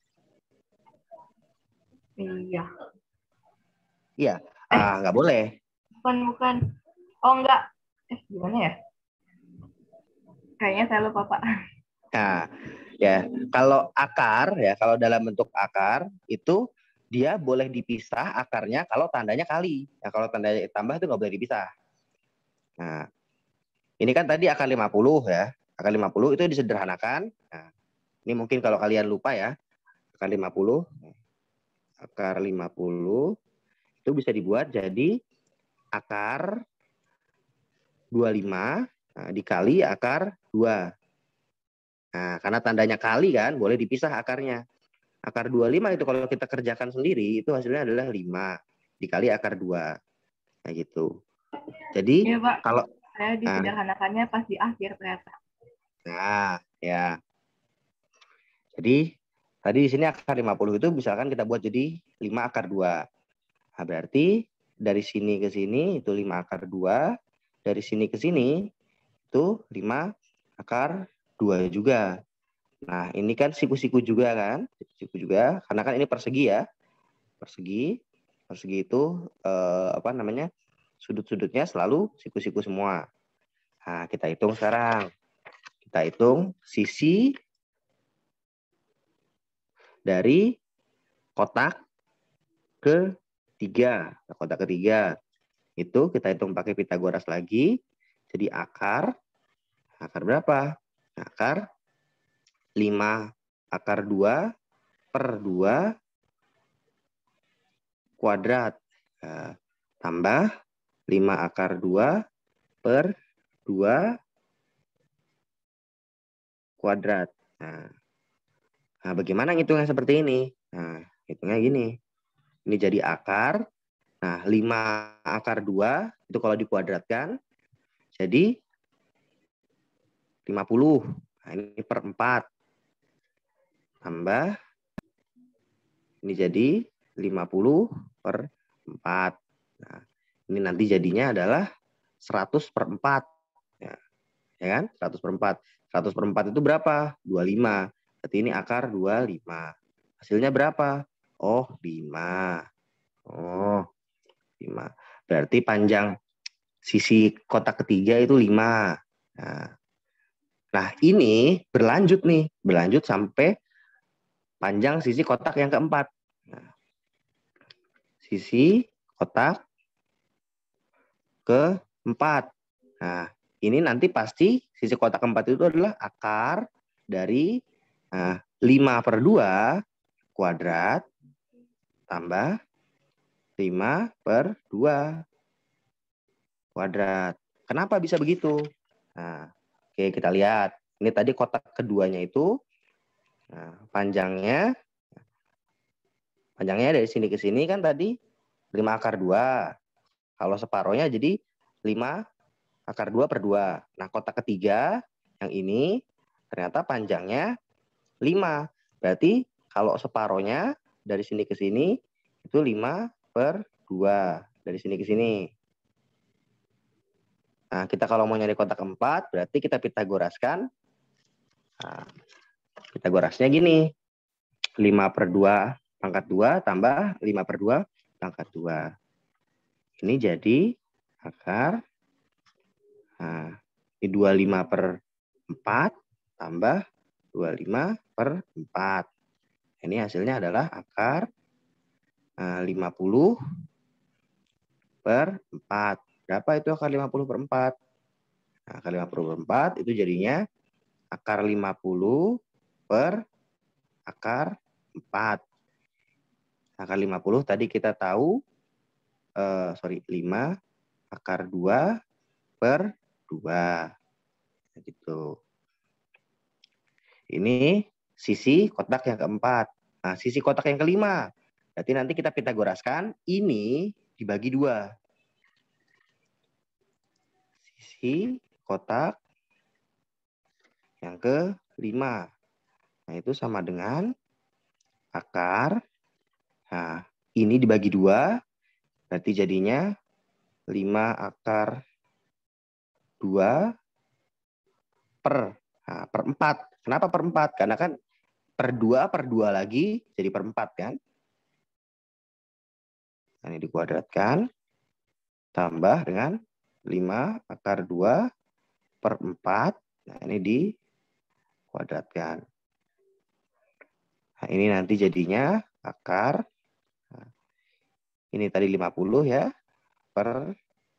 Iya. Iya. Nggak boleh. Bukan. Oh, enggak. Gimana ya? Kayaknya saya lupa, Pak. Nah, ya, kalau akar ya, kalau dalam bentuk akar itu dia boleh dipisah akarnya kalau tandanya kali. Ya, kalau tandanya tambah itu nggak boleh dipisah. Nah, ini kan tadi akar 50 ya. Akar 50 itu disederhanakan. Nah, ini mungkin kalau kalian lupa ya, akar 50. Akar 50 itu bisa dibuat jadi akar 25 dikali akar 2. Nah, karena tandanya kali kan, boleh dipisah akarnya. Akar 25 itu kalau kita kerjakan sendiri, itu hasilnya adalah 5 dikali akar 2. Nah, gitu. Jadi, Iya, Pak. kalau... Saya disederhanakannya pas di akhir ternyata. Nah, ya. Jadi, tadi di sini akar 50 itu misalkan kita buat jadi 5 akar 2. Nah, berarti dari sini ke sini itu 5 akar 2. Dari sini ke sini itu 5 akar 2 juga. Nah, ini kan siku-siku juga kan? Siku juga, karena kan ini persegi ya. Persegi itu apa namanya? Sudut-sudutnya selalu siku-siku semua. Nah, kita hitung sekarang. Kita hitung sisi dari kotak ketiga. Kotak ketiga itu kita hitung pakai Pitagoras lagi. Jadi akar berapa? Akar 5 akar 2 per 2 kuadrat. Nah, tambah 5 akar 2 per 2 kuadrat. Nah, bagaimana ngitungnya seperti ini? Nah, hitungnya gini. Ini jadi akar. Nah, 5 akar 2 itu kalau dikuadratkan jadi 50. Nah, ini per 4. Tambah ini jadi 50 per 4. Nah, ini nanti jadinya adalah 100 per 4. Ya kan? 100 per 4. 100 per 4 itu berapa? 25. Berarti ini akar 25. Hasilnya berapa? Oh, 5. Oh, 5. Berarti panjang sisi kotak ketiga itu 5. Nah, ini berlanjut nih. Berlanjut sampai panjang sisi kotak yang keempat. Nah, sisi kotak keempat. Nah, ini nanti pasti sisi kotak keempat itu adalah akar dari 5 per 2 kuadrat tambah 5 per 2 kuadrat. Kenapa bisa begitu? Nah, oke, kita lihat. Ini tadi kotak keduanya itu panjangnya dari sini ke sini kan tadi 5 akar 2. Kalau separohnya jadi 5 akar 2 per 2. Nah, kotak ketiga yang ini ternyata panjangnya 5. Berarti kalau separohnya dari sini ke sini itu 5 per 2. Dari sini ke sini. Nah, kita kalau mau nyari kotak keempat, berarti kita Pitagoraskan. Nah, Pitagorasnya gini. 5 per 2 pangkat 2 tambah 5 per 2 pangkat 2. Ini jadi akar. Nah, ini 25 per 4 tambah 25 per 4. Ini hasilnya adalah akar 50 per 4. Berapa itu akar 50 per 4? Nah, akar 50 per 4 itu jadinya akar 50 per akar 4. Akar 50 tadi kita tahu 5 akar 2 per 2. Gitu. Ini sisi kotak yang keempat. Nah, sisi kotak yang kelima. Berarti nanti kita Pitagoraskan ini dibagi 2. Sisi kotak yang kelima. Nah, itu sama dengan akar. Nah, ini dibagi 2. Berarti jadinya 5 akar 2 per 4. Kenapa per 4? Karena kan per 2 lagi jadi per 4 kan. Ini dikuadratkan. Tambah dengan 5 akar 2 per 4. Nah, ini dikuadratkan. Nah, ini nanti jadinya akar. Nah, ini tadi 50 ya. Per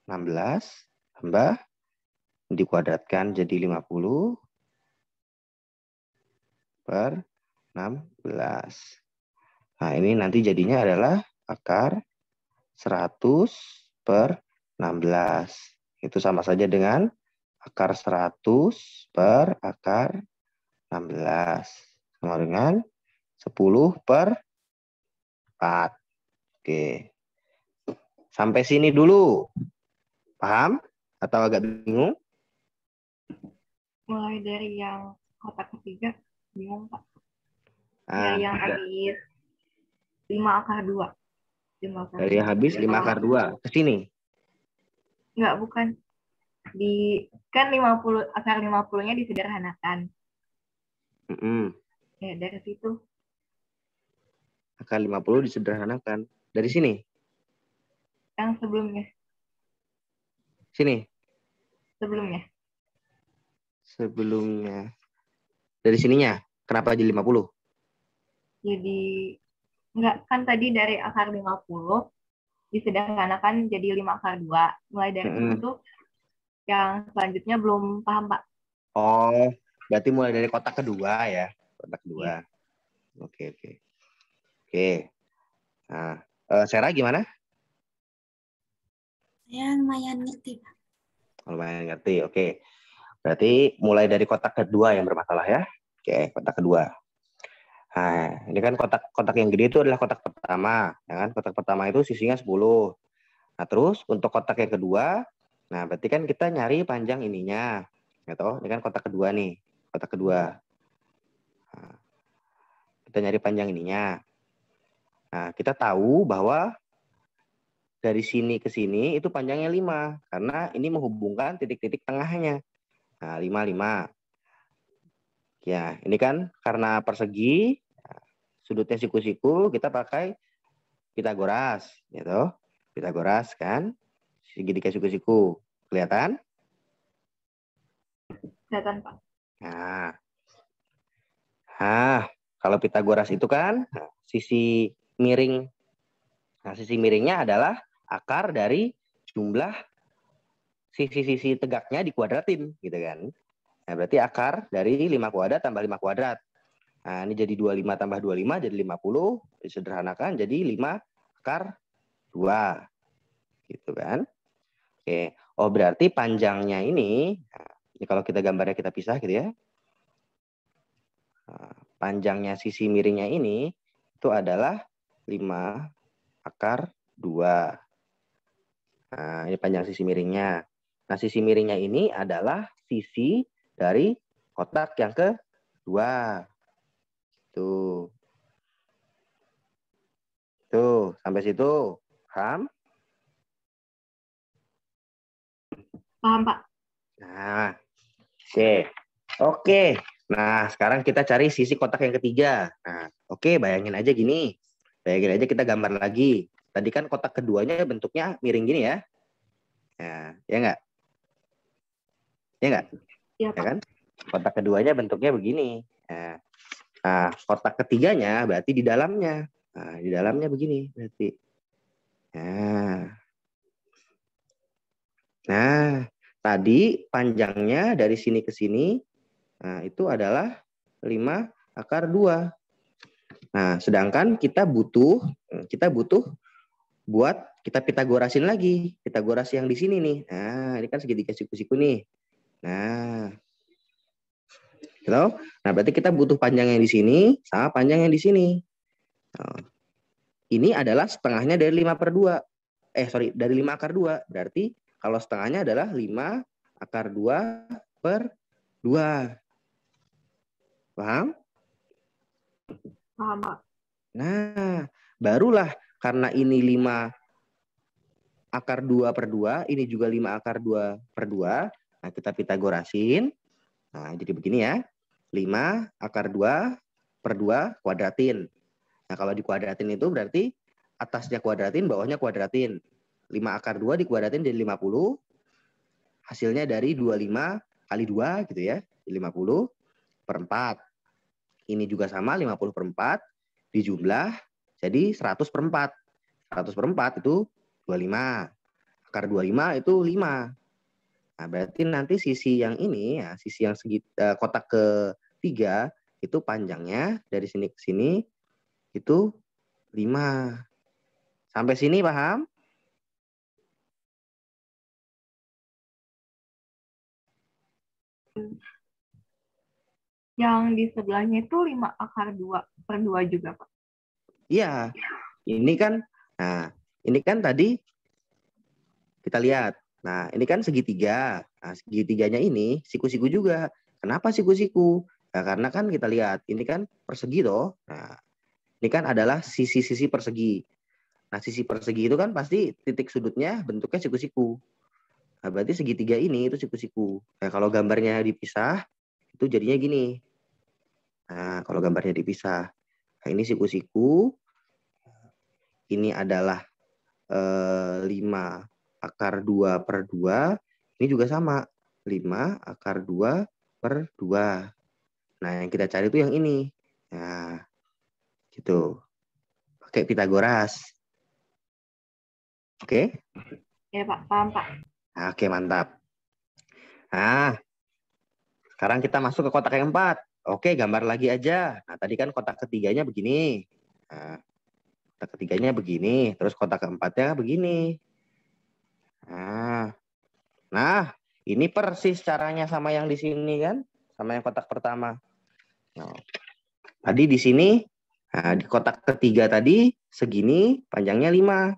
16. Tambah. Dikuadratkan jadi 50 per 16. Nah, ini nanti jadinya adalah akar 100 per 16. Itu sama saja dengan akar 100 per akar 16. Sama dengan 10 per 4. Oke. Sampai sini dulu. Paham? Atau agak bingung? Mulai dari yang kotak ketiga, bingung Pak. Ah, Ya, yang habis 5 akar 2. 5 akar dari 2. yang habis 5 akar 2. Ke sini. Enggak, bukan. Kan 50 akar 50-nya disederhanakan. Ya, dari situ. Akar 50 disederhanakan. Dari sini. Yang sebelumnya. Sini. Sebelumnya. Sebelumnya. Dari sininya. Kenapa jadi 50? Jadi, enggak, kan tadi dari akar 50 disederhanakan jadi 5 akar 2. Mulai dari situ tuh yang selanjutnya belum paham, Pak. Oh, berarti mulai dari kotak kedua ya. Kotak kedua. Iya. Oke. Nah, Sarah gimana? Saya lumayan ngerti, Pak. Lumayan ngerti. Oke. Berarti mulai dari kotak kedua yang bermasalah ya. Oke, kotak kedua. Nah, ini kan kotak yang gede itu adalah kotak pertama, ya kan? Kotak pertama itu sisinya 10. Nah, terus untuk kotak yang kedua, nah berarti kan kita nyari panjang ininya. Gitu. Ini kan kotak kedua nih, kotak kedua. Nah, kita nyari panjang ininya. Nah, kita tahu bahwa dari sini ke sini itu panjangnya 5 karena ini menghubungkan titik-titik tengahnya. Nah, 5. Ya, ini kan karena persegi, sudutnya siku-siku, kita pakai Pitagoras, gitu. Pitagoras kan, segitiga siku-siku. Kelihatan? Kelihatan, Pak. Nah, kalau Pitagoras itu kan sisi miring. Nah, sisi miringnya adalah akar dari jumlah sisi-sisi tegaknya dikuadratin, gitu kan. Nah, berarti akar dari 5 kuadrat tambah 5 kuadrat. Nah, ini jadi 25 tambah 25 jadi 50. Disederhanakan jadi 5 akar 2. Gitu kan. Oke. Oh, berarti panjangnya ini, nah, ini kalau kita gambarnya kita pisah gitu ya. Nah, panjangnya sisi miringnya ini itu adalah 5 akar 2. Nah, ini panjang sisi miringnya. Nah, sisi miringnya ini adalah sisi dari kotak yang kedua. Tuh. Tuh, sampai situ. Paham? Paham, Pak. Nah, oke. Nah, sekarang kita cari sisi kotak yang ketiga. Nah, oke, bayangin aja gini. Bayangin aja kita gambar lagi. Tadi kan kotak keduanya bentuknya miring gini ya. Nah, ya enggak? Ya enggak? Iya, Ya Pak. kan? Kotak keduanya bentuknya begini. Nah, kotak ketiganya berarti di dalamnya. Nah, di dalamnya begini berarti. Nah, tadi panjangnya dari sini ke sini, nah, itu adalah 5 akar 2. Nah, sedangkan kita butuh buat kita Pitagorasin lagi. Pitagoras yang di sini nih. Nah, ini kan segitiga siku-siku nih. Nah, gitu. Nah, berarti kita butuh panjang yang di sini sama panjang yang di sini. Nah, ini adalah setengahnya dari 5/2. Dari 5 akar 2. Berarti kalau setengahnya adalah 5 akar 2/2. Paham? Paham, Pak. Nah, barulah karena ini 5 akar 2/2, ini juga 5 akar 2/2. Nah, kita Pitagorasin. Nah, jadi begini ya. 5 akar 2/2 kuadratin. Nah, kalau dikuadratin itu berarti atasnya kuadratin, bawahnya kuadratin. 5 akar 2 dikuadratin jadi 50. Hasilnya dari 25 kali 2 gitu ya. 50 per 4. Ini juga sama 50 per 4 dijumlah jadi 100 per 4. 100 per 4 itu 25. Akar 25 itu 5. Nah, berarti nanti sisi yang ini ya, sisi yang kotak ketiga itu panjangnya dari sini ke sini itu 5. Sampai sini paham? Yang di sebelahnya itu 5 akar 2 per 2 juga, Pak. Iya. Ini kan tadi kita lihat. Nah, ini kan segitiga. Nah, segitiganya ini siku-siku juga. Kenapa siku-siku? Nah, karena kan kita lihat, ini kan persegi toh. Nah, ini kan adalah sisi-sisi persegi. Nah, sisi persegi itu kan pasti titik sudutnya bentuknya siku-siku. Nah, berarti segitiga ini itu siku-siku. Nah, kalau gambarnya dipisah, itu jadinya gini. Nah, kalau gambarnya dipisah. Nah, ini siku-siku. Ini adalah 5 akar 2 per 2. Ini juga sama. 5 akar 2 per 2. Nah, yang kita cari itu yang ini. Nah, gitu. Pakai Pitagoras. Oke? Ya, Pak. Paham, Pak. Oke, mantap. Nah, sekarang kita masuk ke kotak yang 4. Oke, gambar lagi aja. Nah, tadi kan kotak ketiganya begini. Nah, kotak ketiganya begini. Terus kotak keempatnya begini. Nah, ini persis caranya sama yang di sini kan? Sama yang kotak pertama. Nah, tadi di sini, di kotak ketiga tadi, segini panjangnya 5.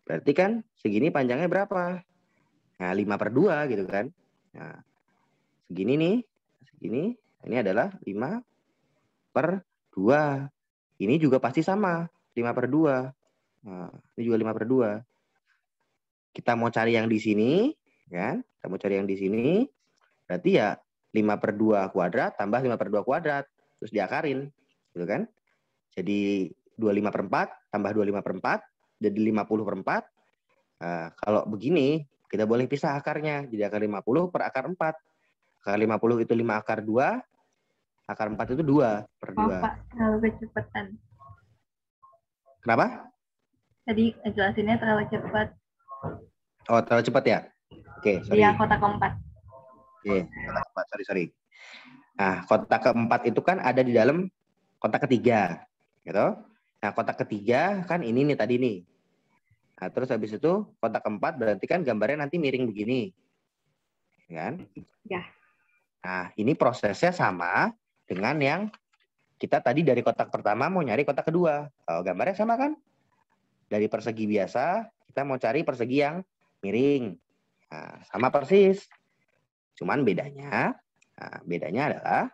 Berarti kan segini panjangnya berapa? Nah, 5 per 2 gitu kan. Nah, segini nih. Segini. Ini adalah 5 per 2. Ini juga pasti sama. 5 per 2. Nah, ini juga 5 per 2. Kita mau cari yang di sini. Kan? Kita mau cari yang di sini. Berarti ya 5 per 2 kuadrat tambah 5 per 2 kuadrat. Terus diakarin. Gitu kan. Jadi 25 per 4 tambah 25 per 4. Jadi 50 per 4. Nah, kalau begini, kita boleh pisah akarnya. Jadi akar 50 per akar 4. Akar 50 itu 5 akar 2. Akar 4 itu 2 per 2. Maaf, Pak. Terlalu kecepatan. Kenapa? Tadi jelasinnya terlalu cepat. Oh, terlalu cepat ya? Oke, sorry. Dia kotak keempat. Oke, kotak keempat. Sorry. Nah, kotak keempat itu kan ada di dalam kotak ketiga. Gitu. Nah, kotak ketiga kan ini nih tadi nih. Nah, terus habis itu kotak keempat berarti kan gambarnya nanti miring begini. Kan? Ya. Nah, ini prosesnya sama dengan yang kita tadi dari kotak pertama mau nyari kotak kedua. Oh, gambarnya sama kan? Dari persegi biasa, kita mau cari persegi yang miring. Nah, sama persis. Cuman bedanya adalah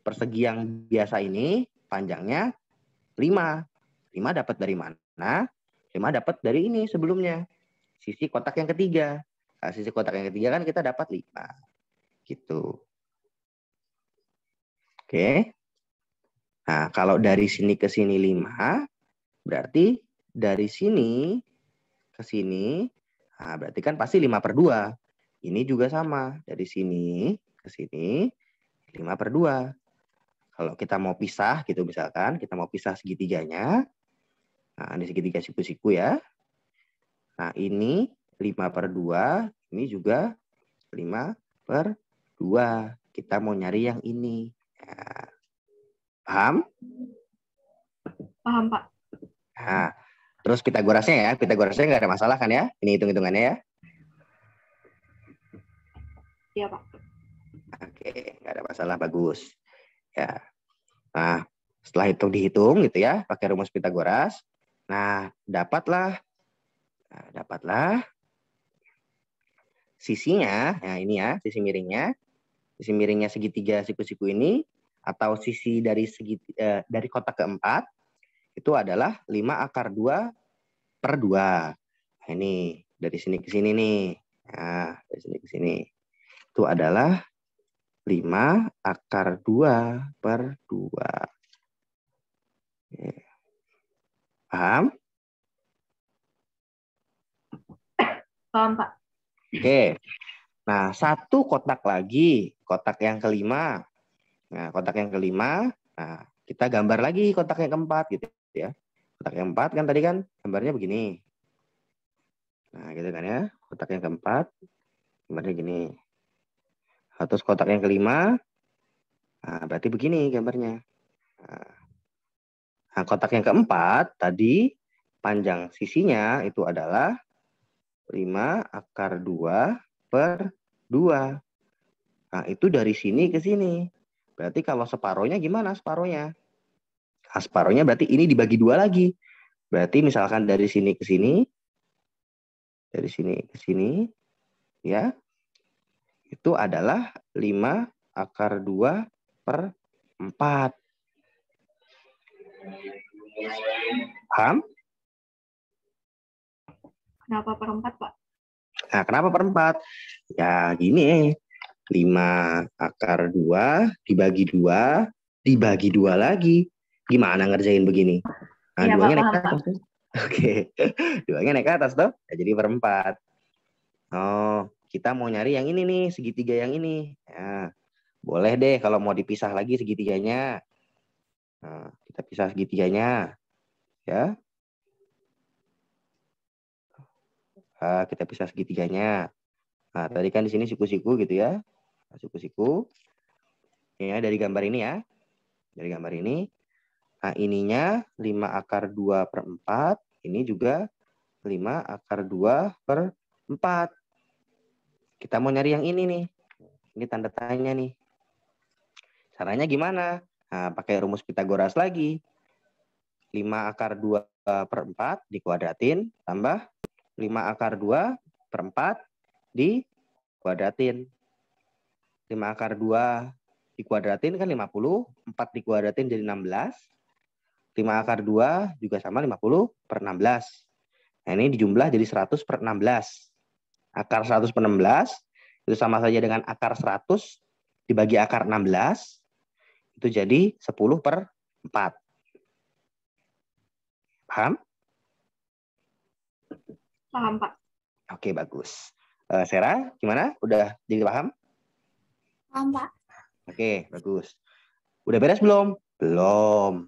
persegi yang biasa ini panjangnya 5. 5 dapat dari mana? 5 dapat dari ini sebelumnya. Sisi kotak yang ketiga. Nah, sisi kotak yang ketiga kan kita dapat 5. Gitu. Oke. Nah, kalau dari sini ke sini 5, berarti dari sini ke sini, nah berarti kan pasti 5 per 2. Ini juga sama. Dari sini ke sini, 5 per 2. Kalau kita mau pisah gitu misalkan, kita mau pisah segitiganya. Nah, ini segitiga siku-siku ya. Nah, ini 5 per 2, ini juga 5 per 2. Kita mau nyari yang ini. Nah, paham? Paham, Pak. Nah, terus Pitagorasnya ya. Pitagorasnya nggak ada masalah kan ya? Ini hitung-hitungannya ya. Iya, Pak. Oke, nggak ada masalah. Bagus. Ya. Nah, setelah itu dihitung gitu ya, pakai rumus Pitagoras. Nah, dapatlah sisinya. Nah, ini ya, sisi miringnya. Sisi miringnya segitiga siku-siku ini atau sisi dari dari kotak keempat itu adalah 5 akar 2 per 2. Nah, ini dari sini ke sini nih. Nah, dari sini ke sini. Itu adalah 5 akar 2 per 2. Oke. Paham? Paham, Pak. Oke. Nah, satu kotak lagi, kotak yang kelima. Nah, kotak yang kelima, nah, kita gambar lagi kotak yang keempat gitu ya. Kotak yang keempat kan tadi kan gambarnya begini. Nah, gitu kan ya. Kotak yang keempat, gambarnya gini. Nah, terus kotak yang kelima, nah, berarti begini gambarnya. Nah, kotak yang keempat, tadi panjang sisinya itu adalah 5 akar 2 per 2. Nah, itu dari sini ke sini. Berarti kalau separohnya gimana separohnya? Nah, separohnya berarti ini dibagi 2 lagi. Berarti misalkan dari sini ke sini, dari sini ke sini, ya, itu adalah 5 akar 2 per 4. Paham? Kenapa per 4, Pak? Nah, kenapa per 4? Ya gini, 5 akar 2 dibagi 2 lagi. Gimana ngerjain begini? Nah, Iya, Pak, duanya naik paham, ke Pak. atas. Oke. Duanya naik ke atas tuh. Ya, jadi per 4. Oh, kita mau nyari yang ini nih, segitiga yang ini. Ya, boleh deh kalau mau dipisah lagi segitiganya. Nah, kita pisah segitiganya. Ya. Nah, kita pisah segitiganya. Nah, tadi kan di sini siku-siku gitu ya. Nah, siku-siku. Ya, dari gambar ini ya. Dari gambar ini. Nah, ininya 5 akar 2 per 4. Ini juga 5 akar 2 per 4. Kita mau nyari yang ini nih. Ini tanda tanya nih. Caranya gimana? Nah, pakai rumus Pitagoras lagi. 5 akar 2 per 4 dikuadratin. Tambah 5 akar 2 per 4 dikuadratin. 5 akar 2 dikuadratin kan 50. 4 dikuadratin jadi 16. 5 akar 2 juga sama 50 per 16. Nah, ini dijumlah jadi 100 per 16. Akar 100 per 16 itu sama saja dengan akar 100 dibagi akar 16. Itu jadi 10 per 4. Paham? Paham, Pak. Oke, bagus. Sera, gimana? Udah jadi paham? Paham, Pak. Oke, bagus. Udah beres belum? Belum.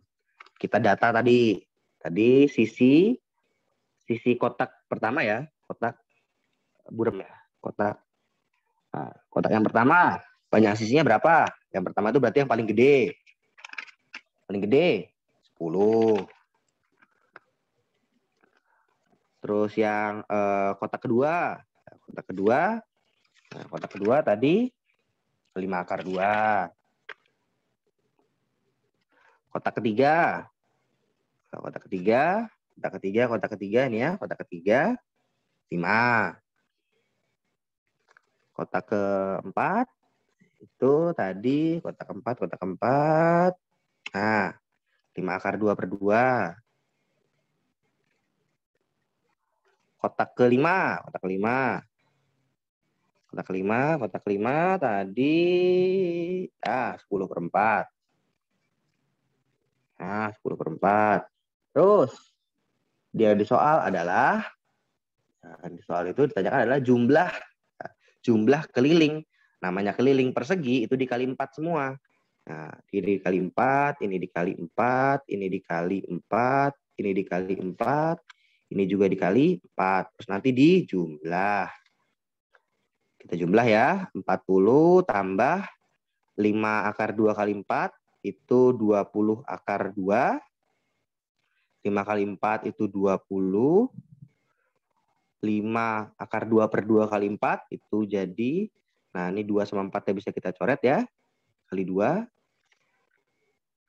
Kita data tadi. Tadi sisi kotak pertama ya. Kotak buram ya. Kotak yang pertama. Banyak sisinya berapa? Yang pertama itu berarti yang paling gede. Paling gede 10. Terus yang kotak kedua. Kotak kedua tadi 5 akar 2. Kotak ketiga ini ya, kotak ketiga 5. Kotak keempat itu tadi kotak keempat. Nah, 5 akar 2 per 2. Kotak kelima tadi 10 per 4. Nah, 10 per 4. Terus dia di soal adalah, di soal itu ditanyakan adalah jumlah keliling. Namanya keliling persegi itu dikali 4 semua. Nah, ini dikali 4, ini dikali 4, ini dikali 4, ini dikali 4, ini juga dikali 4. Terus nanti dijumlah. Kita jumlah ya, 40 tambah 5 akar 2 kali 4 itu 20 akar 2. 5 kali 4 itu 20. 5 akar 2 per 2 kali 4 itu jadi, nah ini 2 sama 4 bisa kita coret ya. Kali 2.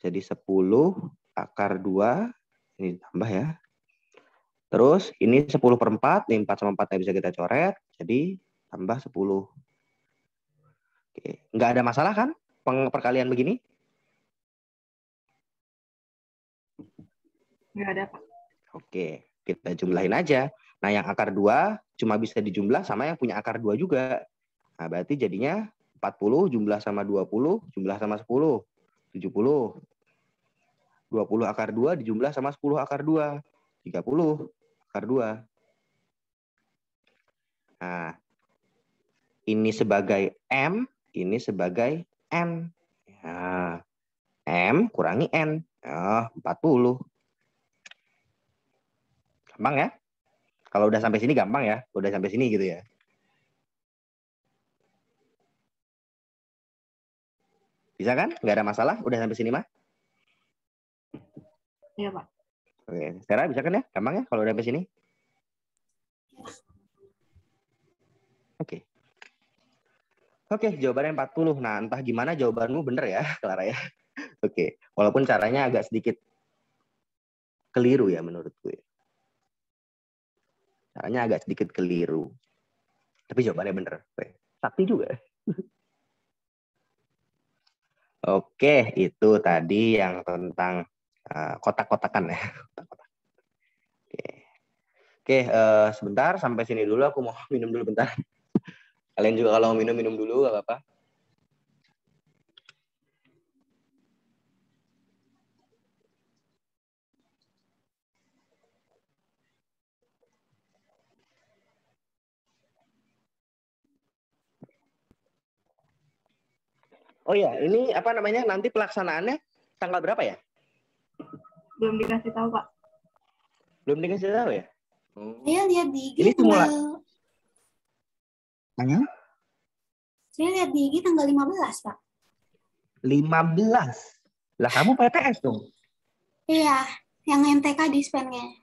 Jadi 10 akar 2. Ini ditambah ya. Terus ini 10 per 4. Ini 4 sama 4 bisa kita coret. Jadi tambah 10. Oke. Nggak ada masalah kan perkalian begini? Nggak ada, Pak. Oke. Kita jumlahin aja. Nah yang akar 2 cuma bisa dijumlah sama yang punya akar 2 juga. Nah berarti jadinya 40 jumlah sama 20 jumlah sama 10. 70. 20 akar 2 dijumlah sama 10 akar 2. 30 akar 2. Nah, ini sebagai M, ini sebagai N. Ya. M kurangi N. 40. Gampang ya? Kalau udah sampai sini gampang ya. Udah sampai sini gitu ya. Bisa kan? Nggak ada masalah? Udah sampai sini mah? Iya, Pak. Oke. Sarah bisa kan ya? Gampang ya kalau udah sampai sini? Oke. Oke, jawabannya 40. Nah, entah gimana jawabanmu bener ya, Clara ya. Oke. Walaupun caranya agak sedikit keliru ya menurut gue. Caranya agak sedikit keliru. Tapi jawabannya bener. Sakti juga. Oke, itu tadi yang tentang kotak-kotakan ya. Oke, sebentar sampai sini dulu. Aku mau minum dulu bentar. Kalian juga kalau mau minum dulu, gak apa-apa. Oh ya, ini apa namanya? Nanti pelaksanaannya tanggal berapa ya? Belum dikasih tahu, Pak. Belum dikasih tahu ya? Saya lihat di IG Ini tanggal... Saya lihat di IG tanggal 15, Pak. 15. Lah kamu PTS dong? Iya, yang MTK dispennya.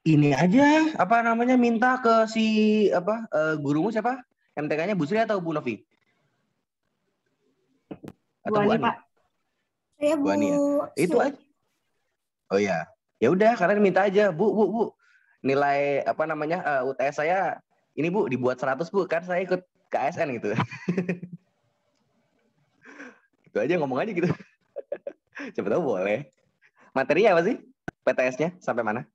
Ini aja apa namanya minta ke si apa gurumu siapa? MTK-nya Bu Sri atau Bu Novi? Atau Bu Ani? Pak. Saya Bu Ani ya? Itu Sri. aja. Oh ya. Ya udah, kalian minta aja, Bu. Nilai apa namanya UTS saya ini Bu dibuat 100 Bu, kan saya ikut KSN gitu. Itu aja ngomong aja gitu. Siapa tahu boleh. Materinya apa sih? PTS-nya sampai mana?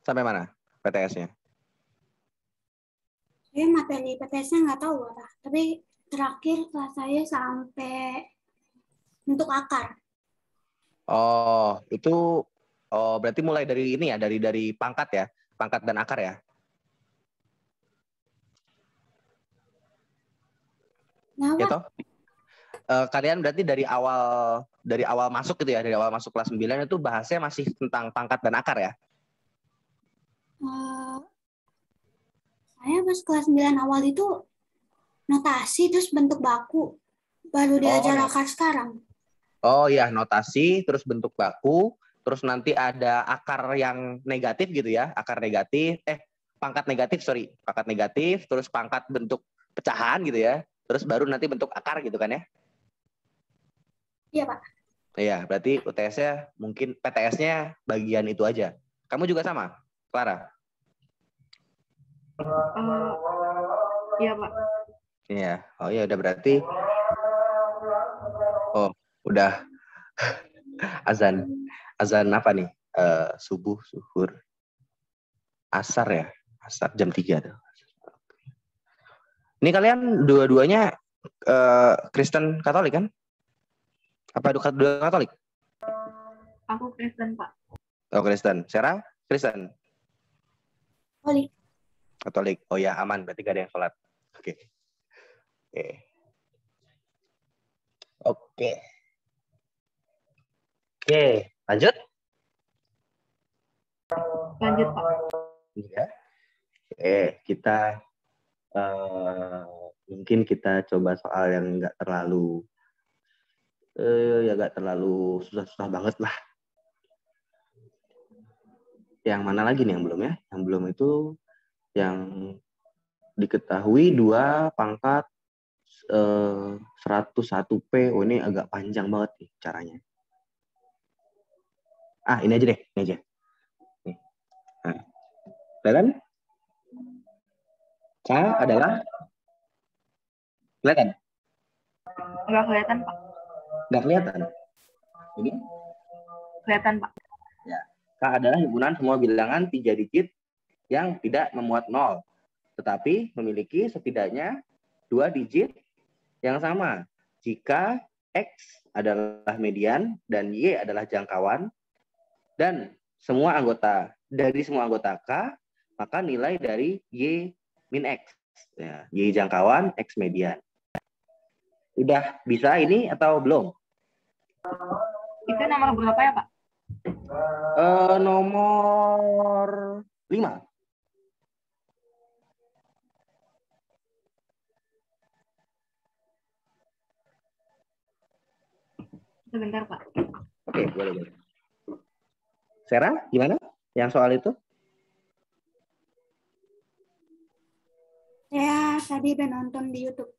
Sampai mana PTS-nya? Saya materi PTS-nya nggak tahu, Pak. Tapi terakhir kelas saya sampai untuk akar. Oh, itu berarti mulai dari ini ya, dari pangkat ya, pangkat dan akar ya. Nah, Gitu. Kalian berarti dari awal masuk gitu ya, dari awal masuk kelas 9 itu bahasnya masih tentang pangkat dan akar ya? Saya pas kelas 9 awal itu notasi terus bentuk baku. Baru diajar akar sekarang. Oh ya, notasi, terus bentuk baku, terus nanti ada akar yang negatif gitu ya, pangkat negatif, terus pangkat bentuk pecahan gitu ya, terus baru nanti bentuk akar gitu kan ya? Iya, Pak. Iya, berarti UTS-nya mungkin PTS-nya bagian itu aja. Kamu juga sama, Clara? Iya, Pak. Iya. Oh iya, udah berarti. Oh, udah azan apa nih? Subuh, zuhur, asar ya? Asar jam 3 tuh. Ini kalian dua-duanya Kristen Katolik kan? Apa dua Katolik? Aku Kristen, Pak. Oh, Kristen. Sarah? Kristen? Katolik. Oh ya, aman. Berarti gak ada yang sholat. Oke. Oke, lanjut? Lanjut, Pak. Iya. Kita mungkin kita coba soal yang nggak terlalu susah-susah banget lah. Yang mana lagi nih yang belum ya? Yang belum itu yang diketahui 2 pangkat 101P. Oh, ini agak panjang banget nih caranya. Ini aja deh, ini aja. Nih. Nah, kelihatan? K adalah kelihatan? Nggak kelihatan, Pak. Nggak kelihatan. Ini? Kelihatan, Pak. Ya. K adalah himpunan semua bilangan 3 digit yang tidak memuat 0, tetapi memiliki setidaknya 2 digit yang sama. Jika X adalah median dan Y adalah jangkauan dan semua anggota K, maka nilai dari Y min X. Ya, Y jangkauan, X median. Udah bisa ini atau belum? Itu nomor berapa ya, Pak? Nomor 5. Sebentar, Pak. Oke, boleh. Sarah, gimana? Yang soal itu? Ya, tadi udah nonton di YouTube.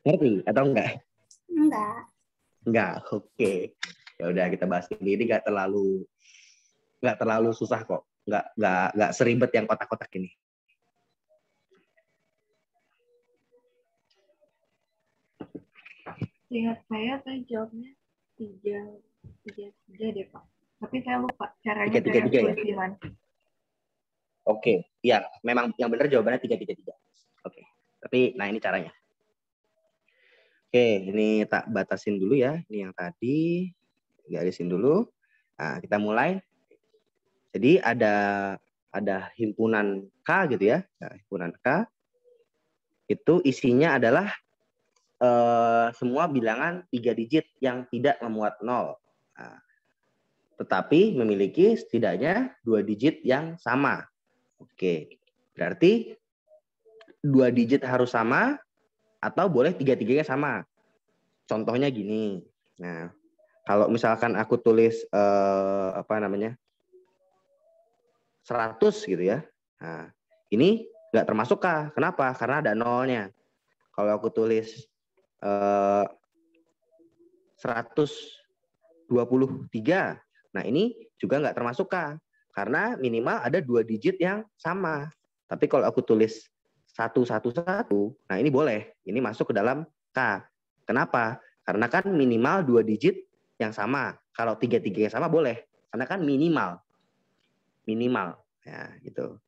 Ngerti atau enggak? Enggak. Oke. Ya udah kita bahas ini nggak terlalu susah kok. Nggak seribet yang kotak-kotak ini. Ingat saya jawabnya 3 deh, Pak. Tapi saya lupa caranya 3 saya tulis di mana. Oke, ya memang yang benar jawabannya 3. Oke, tapi nah ini caranya. Oke, ini tak batasin dulu ya. Ini yang tadi garisin dulu. Nah, kita mulai. Jadi ada himpunan K gitu ya. Nah, himpunan K itu isinya adalah semua bilangan 3 digit yang tidak memuat 0. Nah, tetapi memiliki setidaknya 2 digit yang sama. Oke, berarti 2 digit harus sama atau boleh 3-3-nya sama. Contohnya gini. Nah, kalau misalkan aku tulis 100 gitu ya. Nah, ini nggak termasuk K. Kenapa? Karena ada nolnya. Kalau aku tulis 123. Nah, ini juga nggak termasuk K. Karena minimal ada 2 digit yang sama. Tapi kalau aku tulis 111, nah ini boleh. Ini masuk ke dalam K. Kenapa? Karena kan minimal 2 digit yang sama. Kalau 3-3 yang sama boleh. Karena kan minimal. Ya, gitu.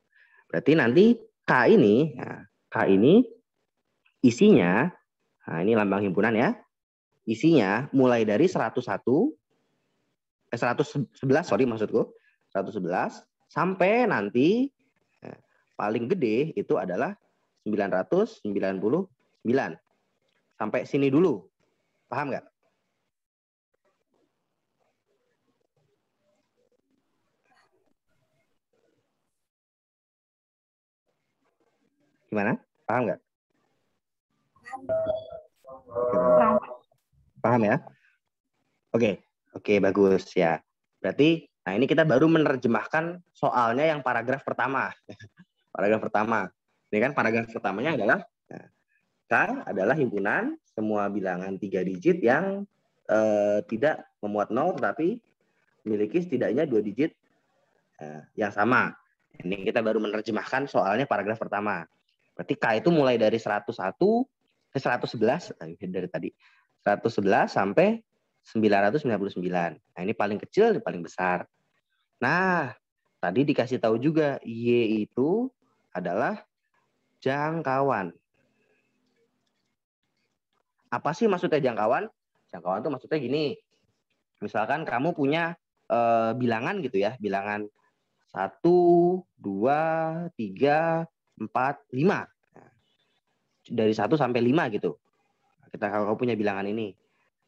Berarti nanti K ini isinya, nah ini lambang himpunan ya. Isinya mulai dari 111 maksudku. 111 sampai nanti paling gede itu adalah 999. Sampai sini dulu. Paham nggak? Gimana? Paham nggak? Paham ya? Oke, bagus ya. Berarti, nah ini kita baru menerjemahkan soalnya yang paragraf pertama. Paragraf pertama. Ini kan paragraf pertamanya adalah K adalah himpunan semua bilangan 3 digit yang tidak memuat 0 tetapi memiliki setidaknya 2 digit yang sama. Ini kita baru menerjemahkan soalnya paragraf pertama. Berarti K itu mulai dari 111 dari tadi. 111 sampai 999. Nah, ini paling kecil, ini paling besar. Nah, tadi dikasih tahu juga Y itu adalah jangkauan. Apa sih maksudnya jangkauan? Jangkauan itu maksudnya gini. Misalkan kamu punya bilangan gitu ya, bilangan 1, 2, 3, 4, 5. Dari 1 sampai 5 gitu. Kalau kamu punya bilangan ini.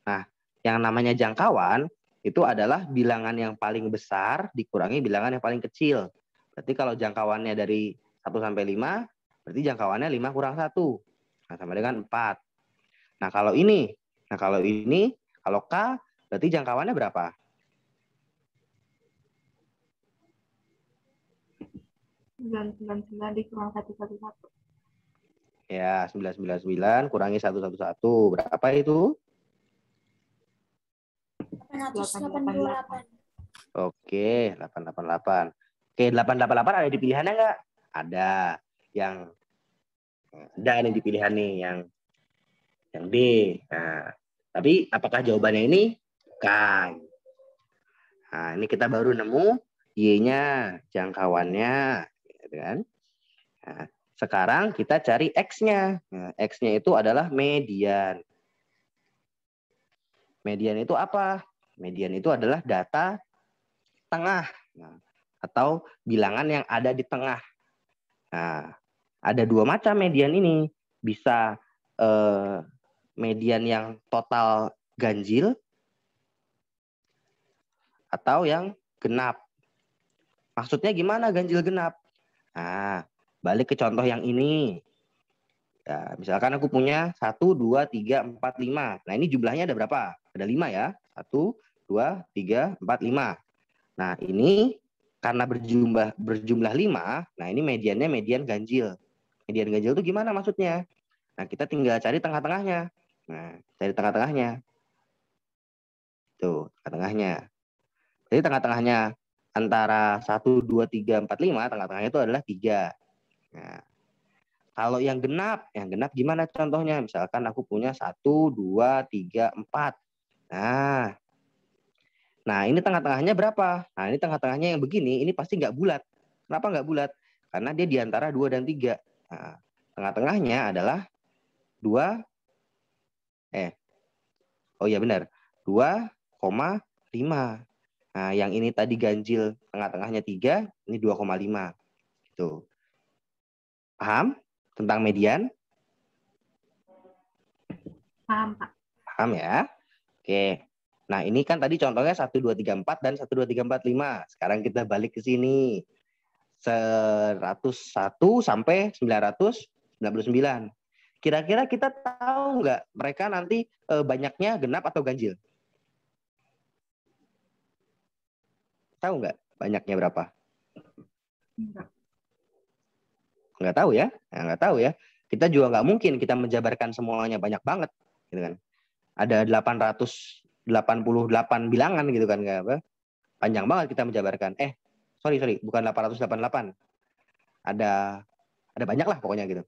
Nah, yang namanya jangkauan itu adalah bilangan yang paling besar dikurangi bilangan yang paling kecil. Berarti kalau jangkauannya dari 1 sampai 5, berarti jangkauannya 5 kurang 1. Nah, sama dengan 4. Nah, kalau K, berarti jangkauannya berapa? dikurang 111. Ya, 999 kurangi 111. Berapa itu? 888. Oke, 888. Oke, 888 ada di pilihannya nggak? Ada. Ada nih di pilihan nih, yang D. Nah, tapi apakah jawabannya ini? Bukan. Nah, ini kita baru nemu Y-nya, jangkauannya. Gitu kan? Nah, Sekarang kita cari X-nya. Nah, X-nya itu adalah median. Median itu apa? Median itu adalah data tengah. Nah, atau bilangan yang ada di tengah. Nah, ada dua macam median ini. Bisa median yang total ganjil atau yang genap. Maksudnya gimana ganjil genap? Nah, balik ke contoh yang ini. Ya, misalkan aku punya 1, 2, 3, 4, 5. Nah, ini jumlahnya ada berapa? Ada 5 ya. 1, 2, 3, 4, 5. Nah, ini karena berjumlah 5, nah ini mediannya median ganjil. Median ganjil itu gimana maksudnya? Nah, kita tinggal cari tengah-tengahnya. Nah, cari tengah-tengahnya. Tuh, tengah-tengahnya. Jadi tengah-tengahnya antara 1, 2, 3, 4, 5, tengah-tengahnya itu adalah 3. Nah, kalau yang genap gimana contohnya? Misalkan aku punya 1, 2, 3, 4. Nah ini tengah-tengahnya berapa? Nah ini tengah-tengahnya yang begini, ini pasti nggak bulat. Kenapa nggak bulat? Karena dia di antara 2 dan 3. Nah, tengah-tengahnya adalah 2, oh iya benar, 2,5. Nah, yang ini tadi ganjil tengah-tengahnya 3, ini 2,5. Gitu. Paham tentang median? Paham, Pak. Paham ya? Oke. Nah, ini kan tadi contohnya 1, 2, 3, 4 dan 1, 2, 3, 4, 5. Sekarang kita balik ke sini. 101 sampai 999. Kira-kira kita tahu nggak mereka nanti banyaknya genap atau ganjil? Tahu nggak banyaknya berapa? Nggak tahu ya? Nah, nggak tahu ya. Kita juga nggak mungkin kita menjabarkan semuanya banyak banget, gitu kan? Ada 888 bilangan gitu kan, nggak apa? Panjang banget kita menjabarkan. Sorry, bukan 888. Ada banyak lah pokoknya gitu.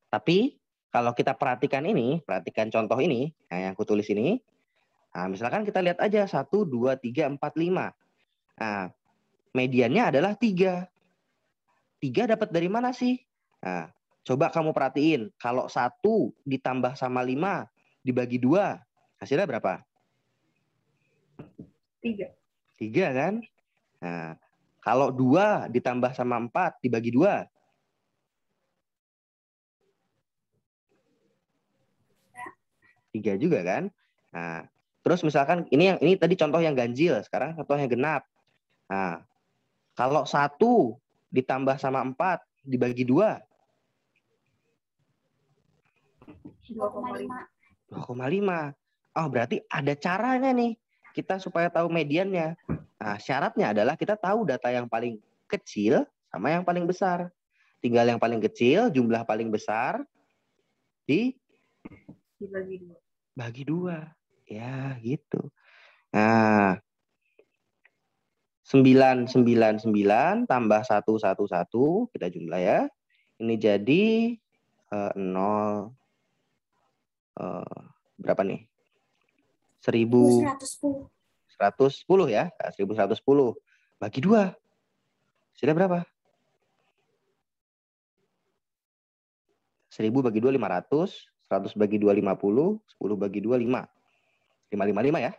Tapi kalau kita perhatikan contoh ini, nah yang aku tulis ini, nah misalkan kita lihat aja 1, 2, 3, 4, 5. Nah, mediannya adalah 3. 3 dapat dari mana sih? Nah, coba kamu perhatiin, kalau 1 ditambah sama 5 dibagi 2, hasilnya berapa? 3. 3 kan? Nah, kalau 2 ditambah sama 4 dibagi 2, 3 juga kan? Nah, terus misalkan ini tadi contoh yang ganjil, sekarang contoh yang genap. Nah, kalau 1 ditambah sama 4 dibagi 2, 2,5. 2,5. Oh, berarti ada caranya nih kita supaya tahu mediannya. Nah, syaratnya adalah kita tahu data yang paling kecil sama yang paling besar. Tinggal yang paling kecil, jumlah paling besar dibagi 2. Bagi 2. Ya, gitu. Nah, 999 tambah 111, kita jumlah ya. Ini jadi 0, berapa nih? 1110. 110 ya. 1110 bagi 2. Hasilnya berapa? 1000 bagi 2, 500. 100 bagi 2, 50. 10 bagi 2, 5. 555 ya.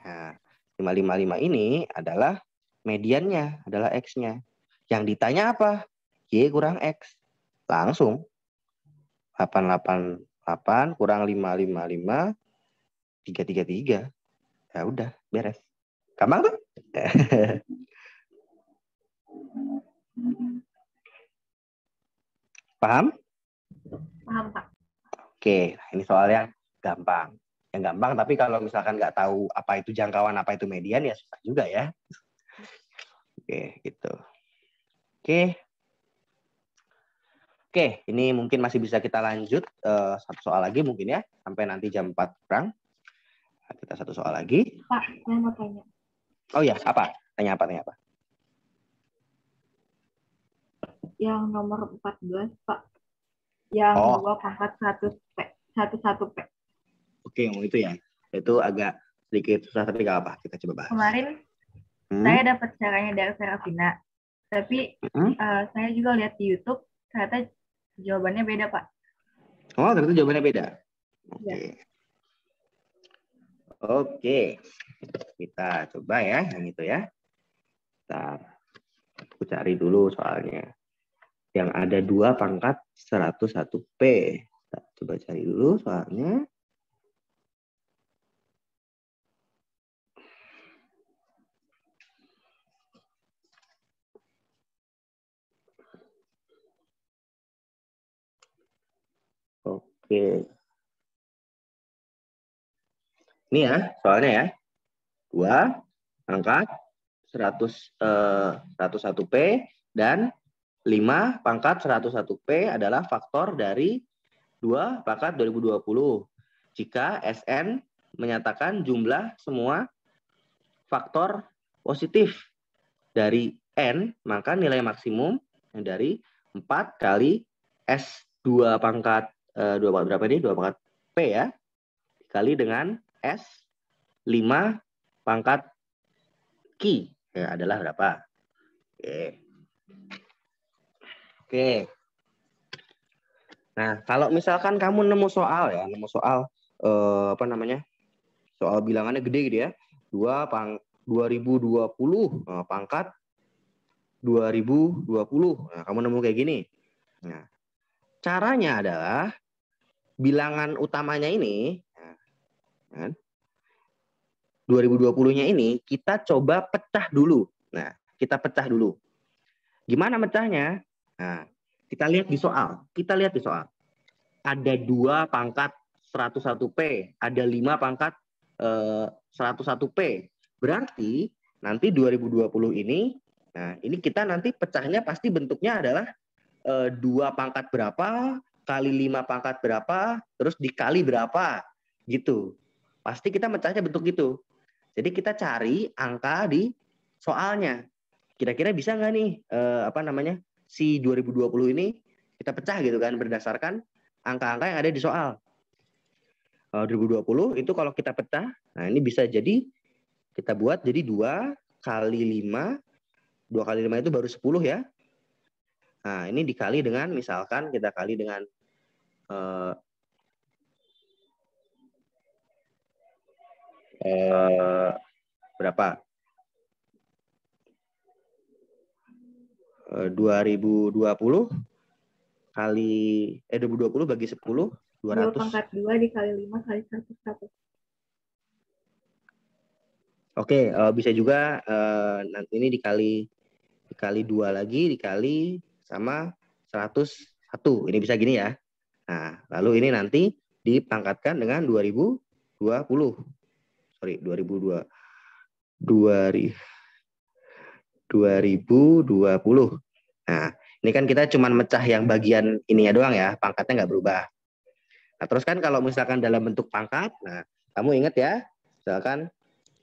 Nah, 555 ini adalah mediannya, adalah X-nya. Yang ditanya apa? Y kurang X. Langsung. 888 kurang 555, 333. Ya udah, beres. Gampang tuh? Paham? Paham, Pak. Oke, ini soal yang gampang. Yang gampang, tapi kalau misalkan nggak tahu apa itu jangkauan, apa itu median, ya susah juga ya. Oke, gitu. Oke, ini mungkin masih bisa kita lanjut satu soal lagi mungkin ya, sampai nanti jam 4 kurang. Kita satu soal lagi. Pak, saya mau tanya. Oh ya, apa? Tanya apa? Yang nomor 14, Pak. Yang 2 pangkat 1P. 11P. Oke, yang itu ya. Itu agak sedikit susah, tapi nggak apa. Kita coba bahas. Kemarin Saya dapat caranya dari Serafina. Tapi saya juga lihat di YouTube, ternyata jawabannya beda, Pak. Oh, ternyata jawabannya beda. Oke. Ya. Oke. Kita coba ya, yang itu ya. Bentar. Aku cari dulu soalnya. Yang ada 2 pangkat 101P. Kita coba cari dulu soalnya. Oke. Ini ya, soalnya ya. 2 pangkat 101P dan 5 pangkat 101P adalah faktor dari 2 pangkat 2020. Jika SN menyatakan jumlah semua faktor positif dari N, maka nilai maksimum dari 4 kali S2 pangkat 2 pangkat berapa ini? 2 pangkat P ya. Dikali dengan S 5 pangkat Q ya, adalah berapa? Oke. Oke. Nah, kalau misalkan kamu nemu soal ya, apa namanya? Soal bilangannya gede gitu ya. 2020 pangkat 2020. Nah, kamu nemu kayak gini. Nah, caranya adalah bilangan utamanya ini, kan, 2020-nya ini kita coba pecah dulu. Nah, kita pecah dulu. Gimana mecahnya? Nah, kita lihat di soal. Ada 2 pangkat 101P, ada 5 pangkat 101P. Berarti nanti 2020 ini, nah ini kita nanti pecahnya pasti bentuknya adalah 2 pangkat berapa kali 5 pangkat berapa, terus dikali berapa, gitu. Pasti kita mecahnya bentuk gitu. Jadi kita cari angka di soalnya. Kira-kira bisa nggak nih, si 2020 ini kita pecah gitu kan, berdasarkan angka-angka yang ada di soal. 2020 itu kalau kita pecah, nah ini bisa jadi, kita buat jadi 2 kali 5, 2 kali 5 itu baru 10 ya. Nah ini dikali dengan, misalkan kita kali dengan berapa? 2020 kali 2020 bagi 10, 200. 2 pangkat 2 dikali 5 kali 101. Oke, bisa juga nanti ini dikali 2 lagi, dikali sama 101. Ini bisa gini ya. Nah, lalu ini nanti dipangkatkan dengan 2020. Sorry, 2020. Nah, ini kan kita cuma mecah yang bagian ininya doang ya, pangkatnya nggak berubah. Nah, terus kan kalau misalkan dalam bentuk pangkat, nah kamu ingat ya, misalkan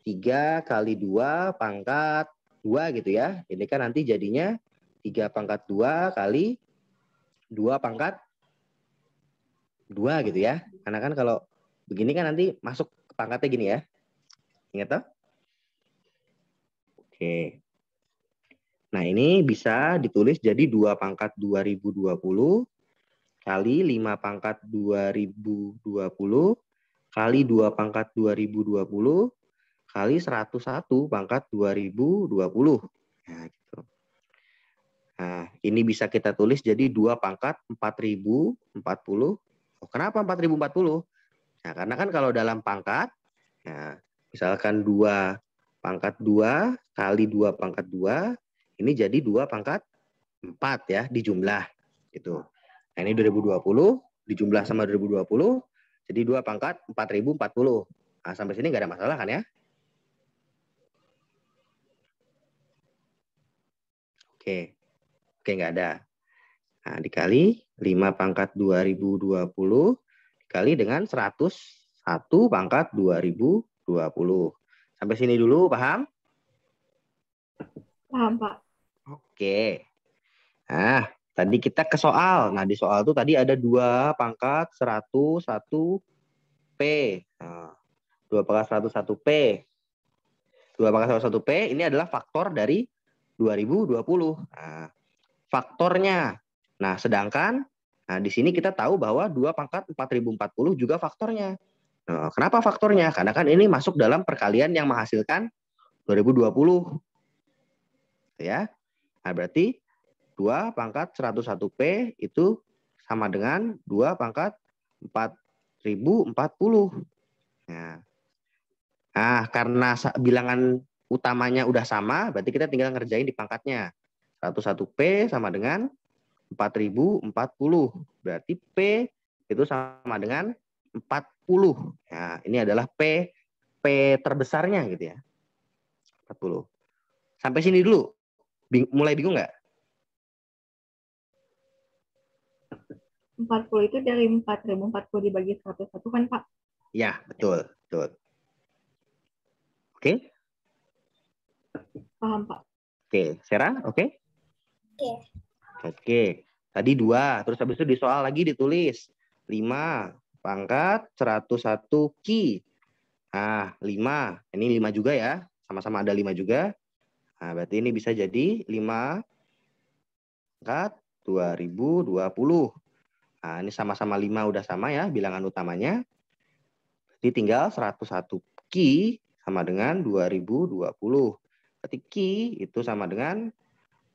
3 kali 2 pangkat 2 gitu ya. Ini kan nanti jadinya 3 pangkat 2 kali 2 pangkat 2 gitu ya. Karena kan kalau begini kan nanti masuk ke pangkatnya gini ya. Ingat toh? Oke. Nah, ini bisa ditulis jadi 2 pangkat 2020 kali 5 pangkat 2020 kali 2 pangkat 2020 kali 101 pangkat 2020. Nah, gitu. Nah, ini bisa kita tulis jadi 2 pangkat 4040. Oh, kenapa 4040? Nah, karena kan kalau dalam pangkat, nah, misalkan 2 pangkat 2 kali 2 pangkat 2, ini jadi 2 pangkat 4 ya, dijumlah. Gitu. Nah, ini 2020, dijumlah sama 2020, jadi 2 pangkat 4040. Nah, sampai sini nggak ada masalah kan ya? Oke, nggak ada. Nah, dikali 5 pangkat 2020 dikali dengan 101 pangkat 2020. Sampai sini dulu, paham? Paham, Pak. Oke. Nah, tadi kita ke soal. Nah, di soal itu tadi ada 2 pangkat 101P. Nah, 2 pangkat 101P. 2 pangkat 1P ini adalah faktor dari 2020. Nah, faktornya. Nah, sedangkan di sini kita tahu bahwa 2 pangkat 4040 juga faktornya. Nah, kenapa faktornya? Karena kan ini masuk dalam perkalian yang menghasilkan 2020. Ya. Nah, berarti 2 pangkat 101P itu sama dengan 2 pangkat 4040. Nah, karena bilangan utamanya udah sama, berarti kita tinggal ngerjain di pangkatnya. 101P sama dengan 4040. Berarti P itu sama dengan 40. Nah, ini adalah P terbesarnya gitu ya. 40. Sampai sini dulu. Mulai bingung nggak? 40 itu dari 4040 dibagi 101 kan, Pak? Ya, betul. Oke? Paham, Pak. Oke, Sarah, oke? Oke. Oke. Tadi 2, terus habis itu di soal lagi ditulis 5 pangkat 101 Ki. Nah, 5. Ini 5 juga ya. Sama-sama ada 5 juga. Nah, berarti ini bisa jadi 5 pangkat 2020. Nah, ini sama-sama 5 udah sama ya bilangan utamanya. Jadi tinggal 101 Ki sama dengan 2020. Berarti Ki itu sama dengan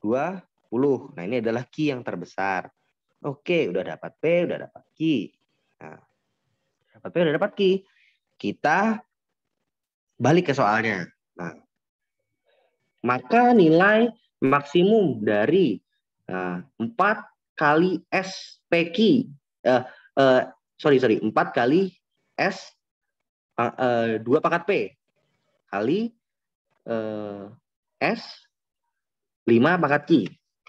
20. Nah, ini adalah Ki yang terbesar. Oke, udah dapat P, udah dapat Ki. Nah, dapat P, udah dapat Ki. Kita balik ke soalnya. Nah, maka nilai maksimum dari 4 kali SPQ, 4 kali S 2 pangkat P kali S 5 pangkat Q.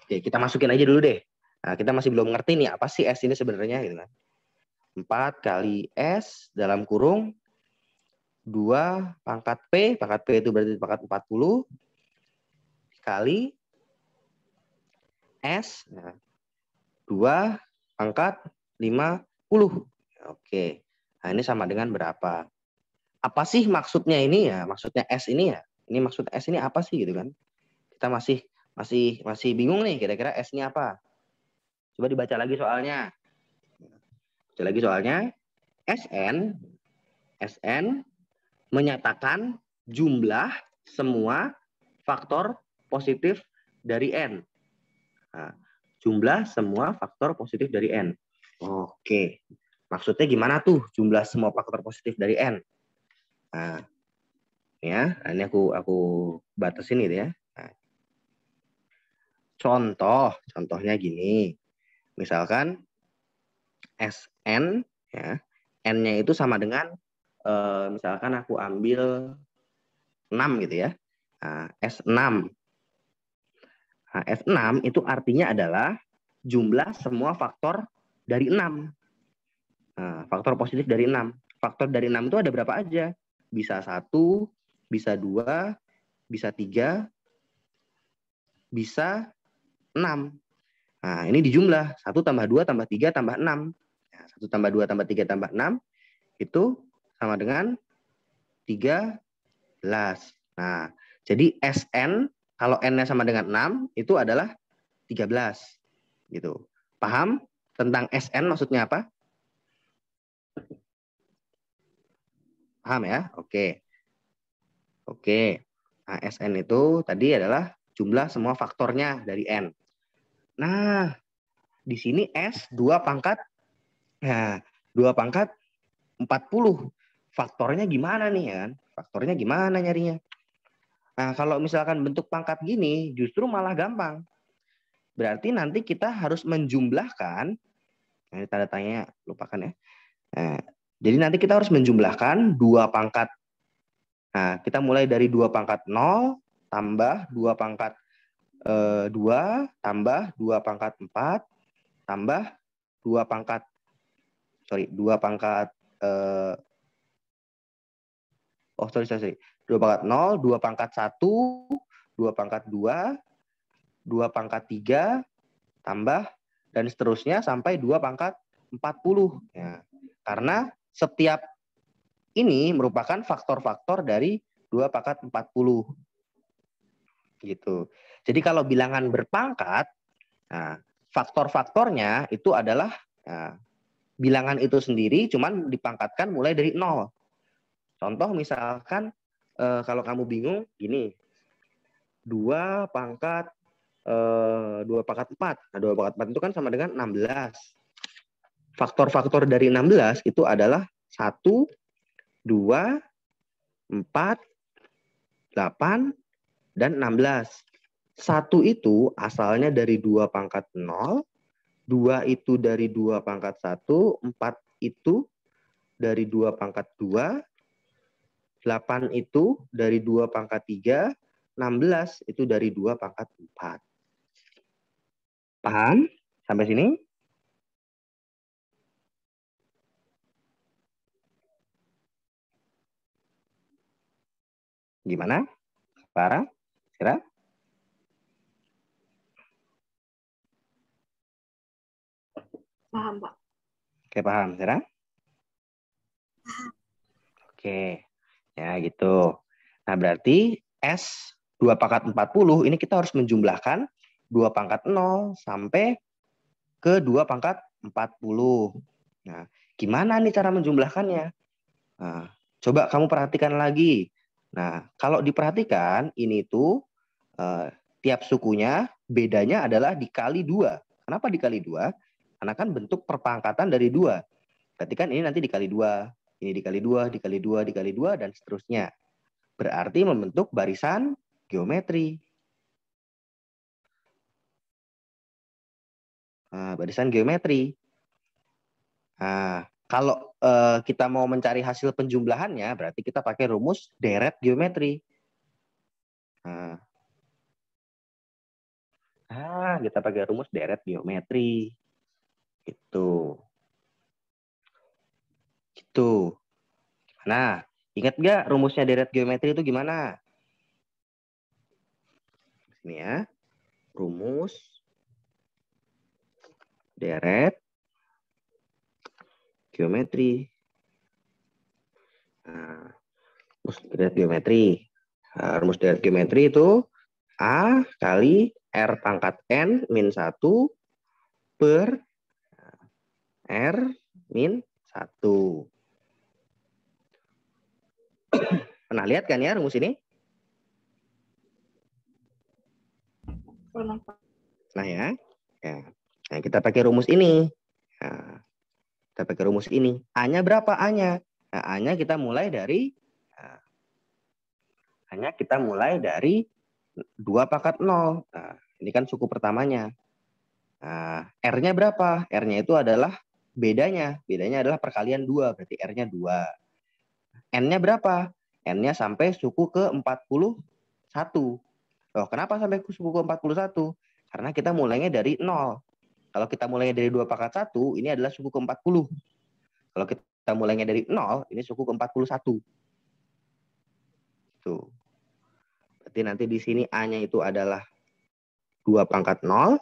Oke, kita masukin aja dulu deh. Nah, kita masih belum ngerti nih apa sih S ini sebenarnya gitu kan. 4 kali S dalam kurung 2 pangkat P itu berarti pangkat 40 kali S 2 pangkat 50. Oke. Nah, ini sama dengan berapa? Apa sih maksudnya ini ya? Maksudnya S ini ya? Ini maksud S ini apa sih gitu kan? Kita masih bingung nih kira-kira S ini apa? Coba dibaca lagi soalnya. Baca lagi soalnya. SN menyatakan jumlah semua faktor positif dari N. Nah, jumlah semua faktor positif dari N. Oke. Maksudnya gimana tuh jumlah semua faktor positif dari N? Nah, ya, ini aku batasin gitu ya. Nah, contohnya gini. Misalkan SN ya, N-nya itu sama dengan misalkan aku ambil 6 gitu ya. Nah, S6. Nah, S6 itu artinya adalah jumlah semua faktor dari 6. Nah, faktor positif dari 6. Faktor dari 6 itu ada berapa aja? Bisa 1, bisa 2, bisa 3, bisa 6. Nah, ini dijumlah. 1 tambah 2 tambah 3 tambah 6. Nah, 1 tambah 2 tambah 3 tambah 6 itu sama dengan 13. Nah, jadi SN kalau N-nya sama dengan 6 itu adalah 13. Gitu. Paham tentang SN maksudnya apa? Paham ya? Oke. Nah, SN itu tadi adalah jumlah semua faktornya dari N. Nah, di sini S 2 pangkat. Nah, 2 pangkat 40. Faktornya gimana nih ya kan? Faktornya gimana nyarinya? Nah, kalau misalkan bentuk pangkat gini, justru malah gampang. Berarti nanti kita harus menjumlahkan, nah, tanda tanya lupakan ya. Nah, jadi nanti kita harus menjumlahkan 2 pangkat. Nah, kita mulai dari 2 pangkat 0 tambah 2 pangkat 2 tambah 2 pangkat 4 tambah 2 pangkat 2 pangkat 2 pangkat 0, 2 pangkat 1, 2 pangkat 2, 2 pangkat 3, tambah, dan seterusnya sampai 2 pangkat 40. Ya. Karena setiap ini merupakan faktor-faktor dari 2 pangkat 40. Gitu. Jadi kalau bilangan berpangkat, nah, faktor-faktornya itu adalah bilangan itu sendiri cuman dipangkatkan mulai dari 0. Contoh misalkan kalau kamu bingung gini. 2 pangkat 4. Nah, 2 pangkat 4 itu kan sama dengan 16. Faktor-faktor dari 16 itu adalah 1, 2, 4, 8, dan 16. 1 itu asalnya dari 2 pangkat 0, 2 itu dari 2 pangkat 1, 4 itu dari 2 pangkat 2, 8 itu dari 2 pangkat 3, 16 itu dari 2 pangkat 4. Paham sampai sini? Gimana? Farah? Sira? Paham, Pak. Oke, paham. Sira? Oke. Ya, gitu. Nah, berarti S 2 pangkat 40 ini kita harus menjumlahkan 2 pangkat 0 sampai ke 2 pangkat 40. Nah, gimana nih cara menjumlahkannya? Nah, coba kamu perhatikan lagi. Nah, kalau diperhatikan, ini tuh tiap sukunya bedanya adalah dikali 2. Kenapa dikali 2? Karena kan bentuk perpangkatan dari 2. Berarti kan ini nanti dikali 2. Ini dikali 2, dikali 2, dikali 2, dan seterusnya. Berarti membentuk barisan geometri. Nah, barisan geometri. Nah, kalau kita mau mencari hasil penjumlahannya, berarti kita pakai rumus deret geometri. Kita pakai rumus deret geometri. Itu. Gitu. Nah, ingat nggak rumusnya deret geometri itu gimana? Ini ya. Rumus deret geometri. Nah, rumus deret geometri. Nah, rumus deret geometri itu A kali R pangkat N min 1 per R min 1. Pernah lihat kan ya rumus ini? Pernah, Pak. Nah ya. Nah, kita pakai rumus ini. Nah, kita pakai rumus ini. A-nya berapa A-nya? Nah, A-nya kita mulai dari A-nya kita mulai dari 2 pangkat 0. Nah, ini kan suku pertamanya. Nah, R-nya berapa? R-nya itu adalah bedanya. Bedanya adalah perkalian 2, berarti R-nya 2. N-nya berapa? N-nya sampai suku ke-41. Oh, kenapa sampai suku ke-41? Karena kita mulainya dari 0. Kalau kita mulainya dari 2 pangkat 1, ini adalah suku ke-40. Kalau kita mulainya dari 0, ini suku ke-41. Tuh. Berarti nanti di sini A-nya itu adalah 2 pangkat 0,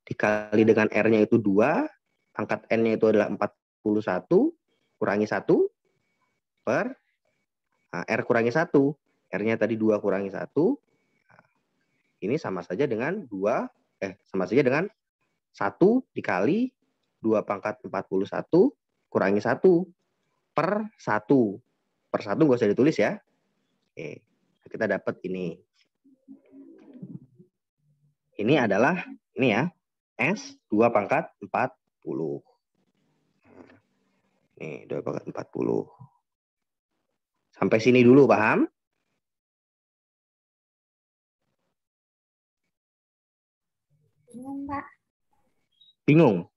dikali dengan R-nya itu 2, pangkat N-nya itu adalah 41, kurangi 1, per R kurangi 1. R-nya tadi 2 kurangi 1. Ini sama saja dengan 1 dikali 2 pangkat 41 kurangi 1 per 1. Per 1 nggak usah ditulis ya. Oke, kita dapat ini. Ini adalah ini ya, S 2 pangkat 40. Nih, 2 pangkat 40. Sampai sini dulu, paham? Bingung, Pak. Bingung?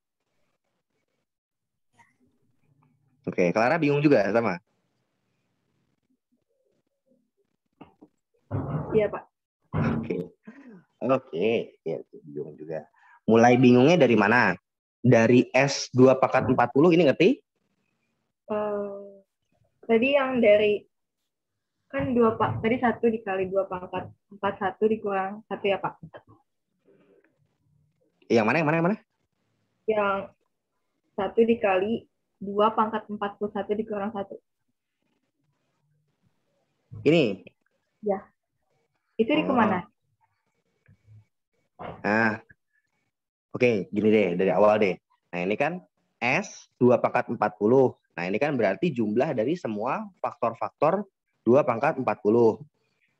Oke, Clara bingung juga sama? Iya, Pak. Oke, ya, bingung juga. Mulai bingungnya dari mana? Dari S 2 pangkat 40 ini ngerti? Tadi yang dari kan 2 Pak. Tadi 1 dikali 2 pangkat 41 dikurang 1 ya, Pak. Yang mana? Yang 1 dikali 2 pangkat 41 dikurang 1. Ini. Ya. Itu di kemana? Nah, oke, gini deh, dari awal deh. Nah, ini kan S 2 pangkat 40. Nah, ini kan berarti jumlah dari semua faktor-faktor 2 pangkat 40.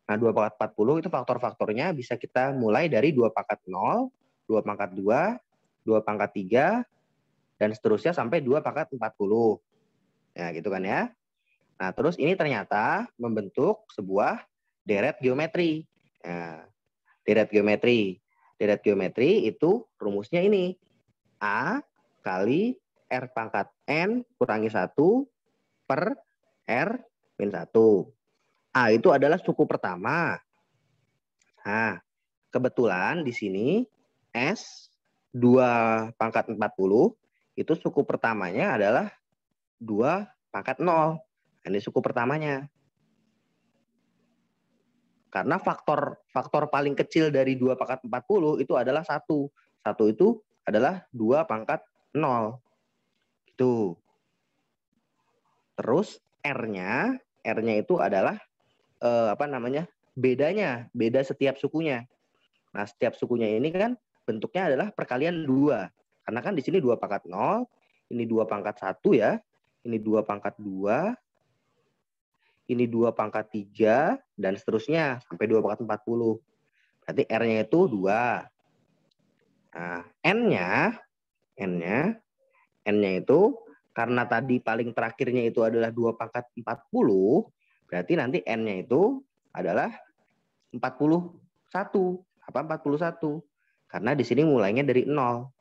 Nah, 2 pangkat 40 itu faktor-faktornya bisa kita mulai dari 2 pangkat 0, 2 pangkat 2, 2 pangkat 3, dan seterusnya sampai 2 pangkat 40. Ya, gitu kan ya. Nah, terus ini ternyata membentuk sebuah deret geometri. Nah, deret geometri. Deret geometri itu rumusnya ini. A kali R pangkat N kurangi 1 per R min 1. A itu adalah suku pertama. Nah, kebetulan di sini S 2 pangkat 40 itu suku pertamanya adalah 2 pangkat 0. Ini suku pertamanya. Karena faktor paling kecil dari 2 pangkat 40 itu adalah 1. 1 itu adalah 2 pangkat 0. Itu. Terus R-nya itu adalah beda setiap sukunya. Nah, setiap sukunya ini kan bentuknya adalah perkalian 2. Karena kan di sini 2 pangkat 0, ini 2 pangkat 1 ya. Ini 2 pangkat 2, ini 2 pangkat 3, dan seterusnya sampai 2 pangkat 40. Berarti R-nya itu 2. Nah, N-nya itu karena tadi paling terakhirnya itu adalah 2 pangkat 40, berarti nanti N-nya itu adalah 41. Apa 41? Karena di sini mulainya dari 0.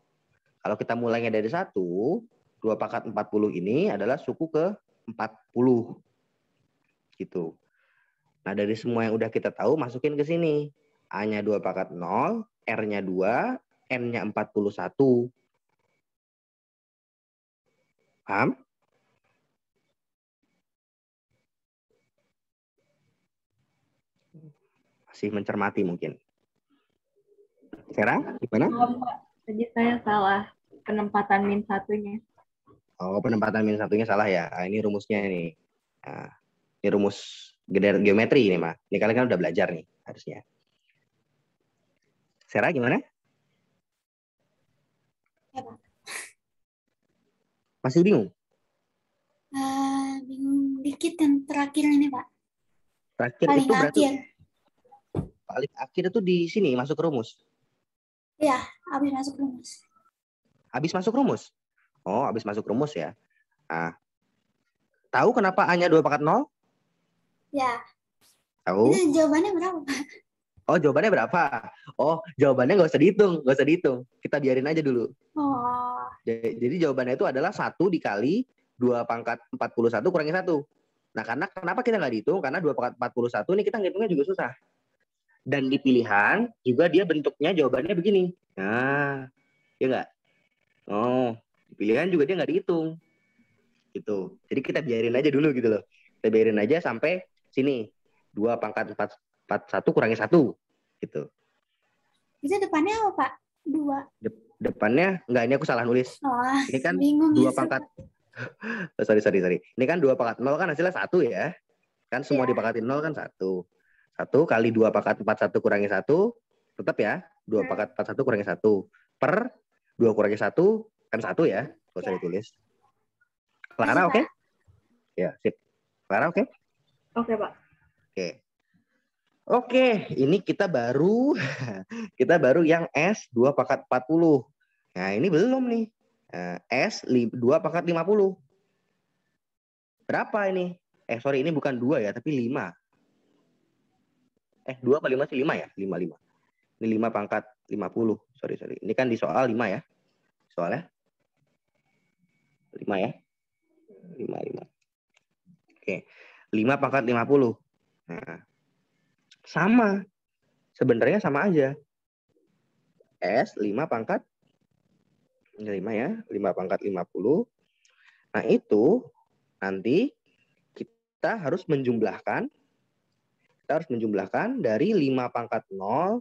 Kalau kita mulainya dari 1, 2 pangkat 40 ini adalah suku ke 40. Gitu. Nah, dari semua yang udah kita tahu, masukin ke sini. A-nya 2 pangkat 0, R-nya 2, N-nya 41. Paham? Masih mencermati mungkin. Sekarang gimana? Tadi saya salah penempatan min satunya. Oh, penempatan min satunya salah ya. Nah, ini rumusnya nih. Nah, ini rumus geometri ini, Mak. Ini kalian kan udah belajar nih, harusnya. Sarah gimana? Ya, Pak. Masih bingung? Bingung dikit yang terakhir ini, Pak. Terakhir Paling itu berarti akhir. paling akhir itu di sini masuk rumus. Ya, habis masuk rumus. Habis masuk rumus? Oh, habis masuk rumus ya. Nah, tahu kenapa A-nya 2 pangkat 0? Ya. Tahu? Itu jawabannya berapa, Pak? Oh, jawabannya berapa? Oh, jawabannya nggak usah dihitung. Kita biarin aja dulu. Oh. Jadi jawabannya itu adalah 1 dikali 2 pangkat 41 kurangi 1. Nah, kenapa kita nggak dihitung? Karena 2 pangkat 41 ini kita ngitungnya juga susah. Dan di pilihan juga dia bentuknya jawabannya begini. Nah, ya nggak? Oh, di pilihan juga dia nggak dihitung. Gitu. Jadi kita biarin aja dulu gitu loh. Kita biarin aja sampai sini. 2 pangkat 41 kurangi 1. Gitu. Itu depannya apa, Pak? 2. Depannya, enggak, ini aku salah nulis. Oh, Ini kan bingung 2 ya, pangkat. Oh, sorry. Ini kan 2 pangkat 0 kan hasilnya 1 ya. Kan semua dipangkatin 0 kan 1. 1 kali 2 pangkat 41 kurangi 1. Tetap ya. 2 pangkat 41 kurangi 1. Per 2 kurangi 1 kan 1 ya. Gak usah ditulis. Clara oke? Ya, sip. Clara oke? Oke, Pak. Oke, ini kita baru yang S 2 pangkat 40. Nah, ini belum nih. S 2 pangkat 50. Berapa ini? Sorry, ini bukan 2 ya, tapi 5. 2 apa 5 sih? 5 ya? 5. Ini 5 pangkat 50. Sorry. Ini kan di soal 5 ya. Soalnya 5 ya. 5. Oke. 5 pangkat 50. Nah, sama. Sebenarnya sama aja. S 5 pangkat 5 ya. 5 pangkat 50. Nah, itu nanti kita harus menjumlahkan dari 5 pangkat 0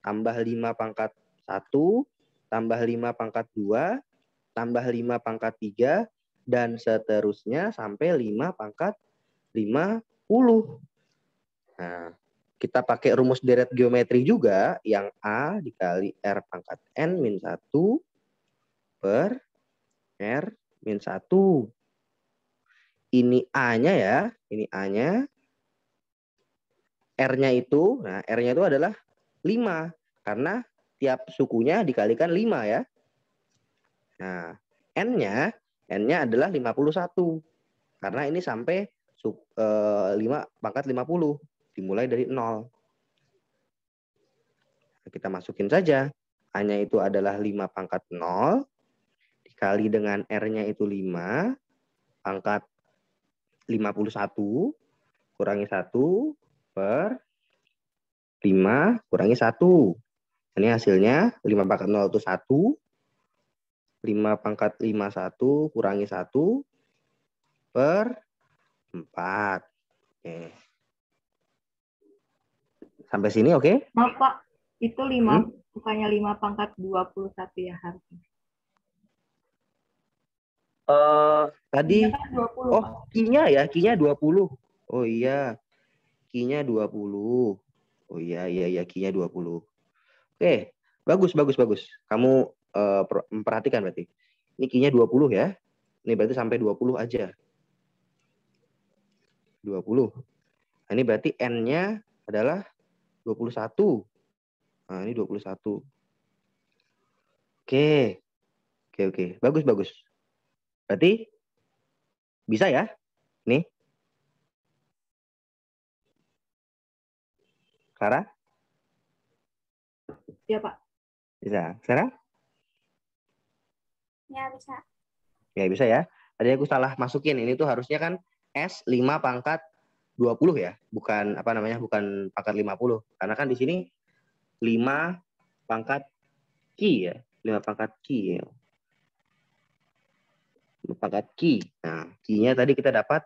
tambah 5 pangkat 1 tambah 5 pangkat 2 tambah 5 pangkat 3 dan seterusnya sampai 5 pangkat 50. Nah, kita pakai rumus deret geometri juga, yang A dikali R pangkat N min 1 per R min 1. Ini A-nya ya, ini A-nya. R-nya itu, nah R-nya itu adalah 5. Karena tiap sukunya dikalikan 5 ya. Nah, N-nya adalah 51. Karena ini sampai 5 pangkat 50. Dimulai dari 0. Kita masukin saja. A-nya itu adalah 5 pangkat 0. Dikali dengan R-nya itu 5. Pangkat 51. Kurangi 1 per 5 kurangi 1. Ini hasilnya 5 pangkat 0 itu 1. 5 pangkat 51 kurangi 1 per 4. Oke. Sampai sini oke? Maaf Pak, itu 5, bukannya 5 pangkat 21 ya harusnya. Tadi, Kan 20, oh Pak. Q-nya 20. Oh iya, Q-nya 20. Oh iya, Q-nya 20. Oke, bagus. Kamu memperhatikan berarti. Ini Q-nya 20 ya. Ini berarti sampai 20 aja. 20. Nah, ini berarti N-nya adalah 21. Nah, ini 21. Oke. Bagus. Berarti bisa ya? Nih. Clara? Iya Pak. Bisa. Sarah? Ya, bisa. Ya, bisa ya. Tadi aku salah masukin. Ini tuh harusnya kan S 5 pangkat 20 ya. Bukan bukan pangkat 50. Karena kan di sini 5 pangkat Q ya. 5 pangkat Q ya. 5 pangkat Q. Nah, Q-nya tadi kita dapat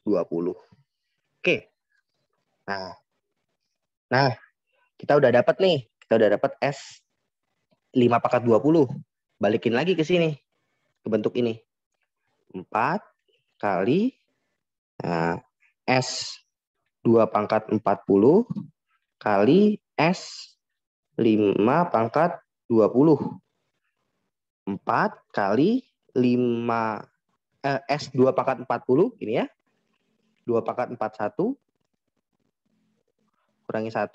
20. Oke. Nah, kita udah dapat nih. Kita udah dapat S 5 pangkat 20. Balikin lagi ke sini. Ke bentuk ini. 4 kali S 2 pangkat 40 kali S 5 pangkat 20. 4 kali 5 S 2 pangkat 40 ini ya. 2 pangkat 41 kurangi 1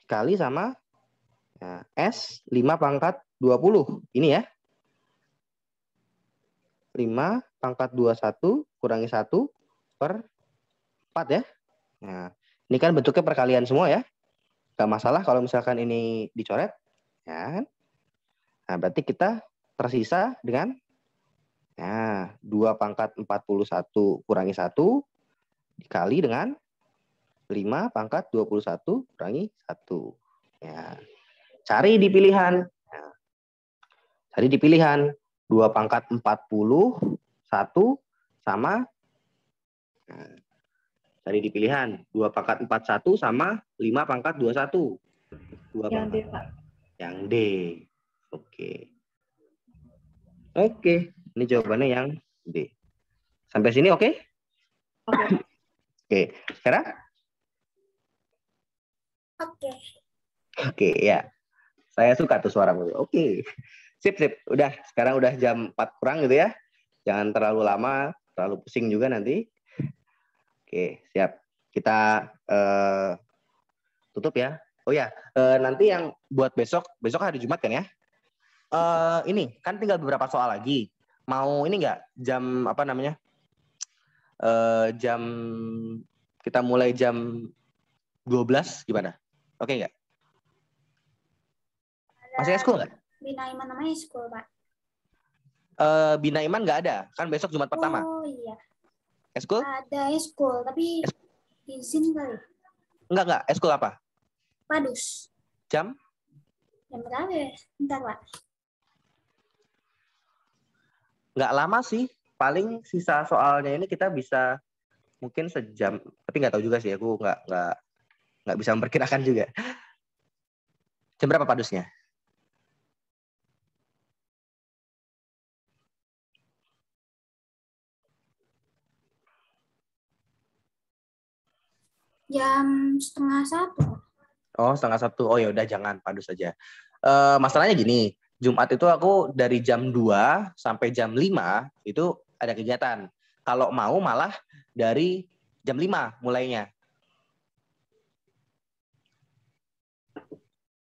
dikali sama S 5 pangkat 20. Ini ya. 5 pangkat 21 kurangi 1 per 4 ya. Nah, ini kan bentuknya perkalian semua ya. Gak masalah kalau misalkan ini dicoret. Ya. Nah, berarti kita tersisa dengan 2 pangkat 41 kurangi 1 dikali dengan 5 pangkat 21 kurangi 1. Ya. Cari di pilihan. Cari di pilihan. 2 pangkat 41 sama cari di pilihan. 2 pangkat 41 sama 5 pangkat 21. 2 Yang D pangkat. Pak. Yang D. Oke. Ini jawabannya yang D. Sampai sini oke? Oke. Sekarang? Oke, ya. Saya suka tuh suaramu. Oke. Sip. Udah, sekarang udah jam 4 kurang gitu ya. Jangan terlalu lama, terlalu pusing juga nanti. Oke, siap. Kita tutup ya. Oh ya, nanti yang buat besok hari Jumat kan ya? Ini kan tinggal beberapa soal lagi. Mau ini nggak jam jam kita mulai jam 12 gimana? Oke nggak? Masih eskul nggak? Bina Iman namanya eskul, Pak. Bina Iman nggak ada, kan besok Jumat pertama. Oh iya. Eskul? Ada eskul, tapi izin kali. Enggak. Eskul apa? Padus. Jam berapa ya? Bentar, Pak. Nggak lama sih. Paling sisa soalnya ini kita bisa mungkin sejam. Tapi nggak tahu juga sih. Aku nggak bisa memperkirakan juga. Jam berapa padusnya? Jam 12:30. Oh, 12:30. Oh ya udah jangan padus saja. Masalahnya gini, Jumat itu aku dari jam 2 sampai jam 5 itu ada kegiatan. Kalau mau malah dari jam 5 mulainya.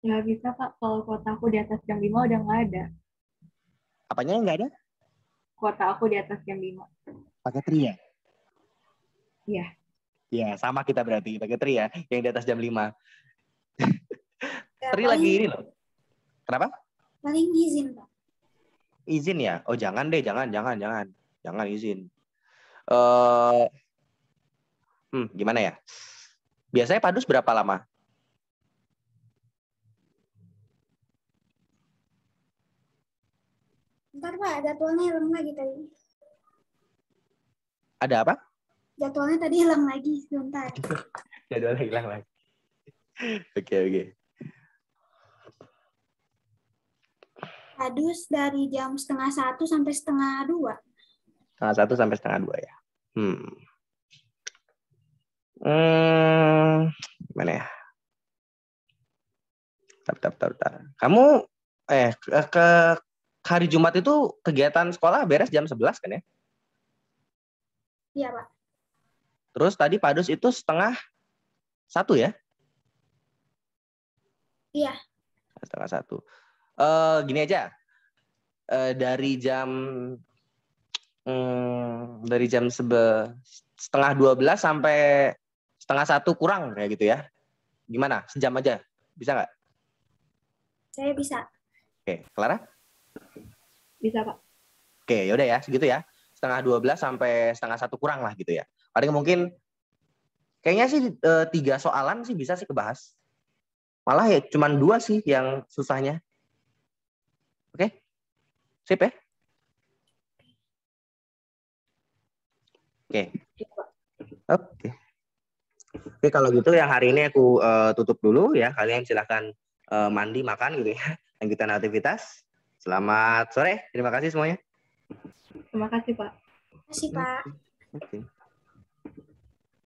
Nggak bisa, Kak. Kalau kuota aku di atas jam 5 udah nggak ada. Apanya yang nggak ada? Kuota aku di atas jam 5. Pakai tri ya? Iya. Ya, sama kita berarti. Pakai tri ya, yang di atas jam 5. Ya, Tri lagi ini loh. Kenapa? paling izin, Pak. Izin ya? Oh jangan deh, jangan izin. Gimana ya? Biasanya padus berapa lama? Ntar, Pak, jadwalnya hilang lagi tadi. Ada apa? Jadwalnya tadi hilang lagi sebentar. Jadwalnya hilang lagi. Oke. Padus dari jam 12:30 sampai 12:30. 1 sampai 1:30 ya. Gimana ya? Bentar. Kamu ke hari Jumat itu kegiatan sekolah beres jam 11 kan ya? Iya, Pak. Terus tadi padus itu 12:30 ya? Iya. 12:30. Gini aja. Dari jam 11:30 sampai 11:30 kurang kayak gitu ya. Gimana? Sejam aja. Bisa nggak? Saya bisa. Oke, Clara? Bisa, Pak. Oke, yaudah ya, segitu ya. 11:30 sampai 11:30 kurang lah gitu ya. Paling mungkin kayaknya sih 3 soalan sih bisa sih kebahas. Malah ya cuman 2 sih yang susahnya. Oke? Sip ya? Oke. Oke, kalau gitu yang hari ini aku tutup dulu ya. Kalian silahkan mandi, makan gitu ya. Lanjutkan aktivitas. Selamat sore. Terima kasih semuanya. Terima kasih, Pak. Terima kasih, Pak. Oke.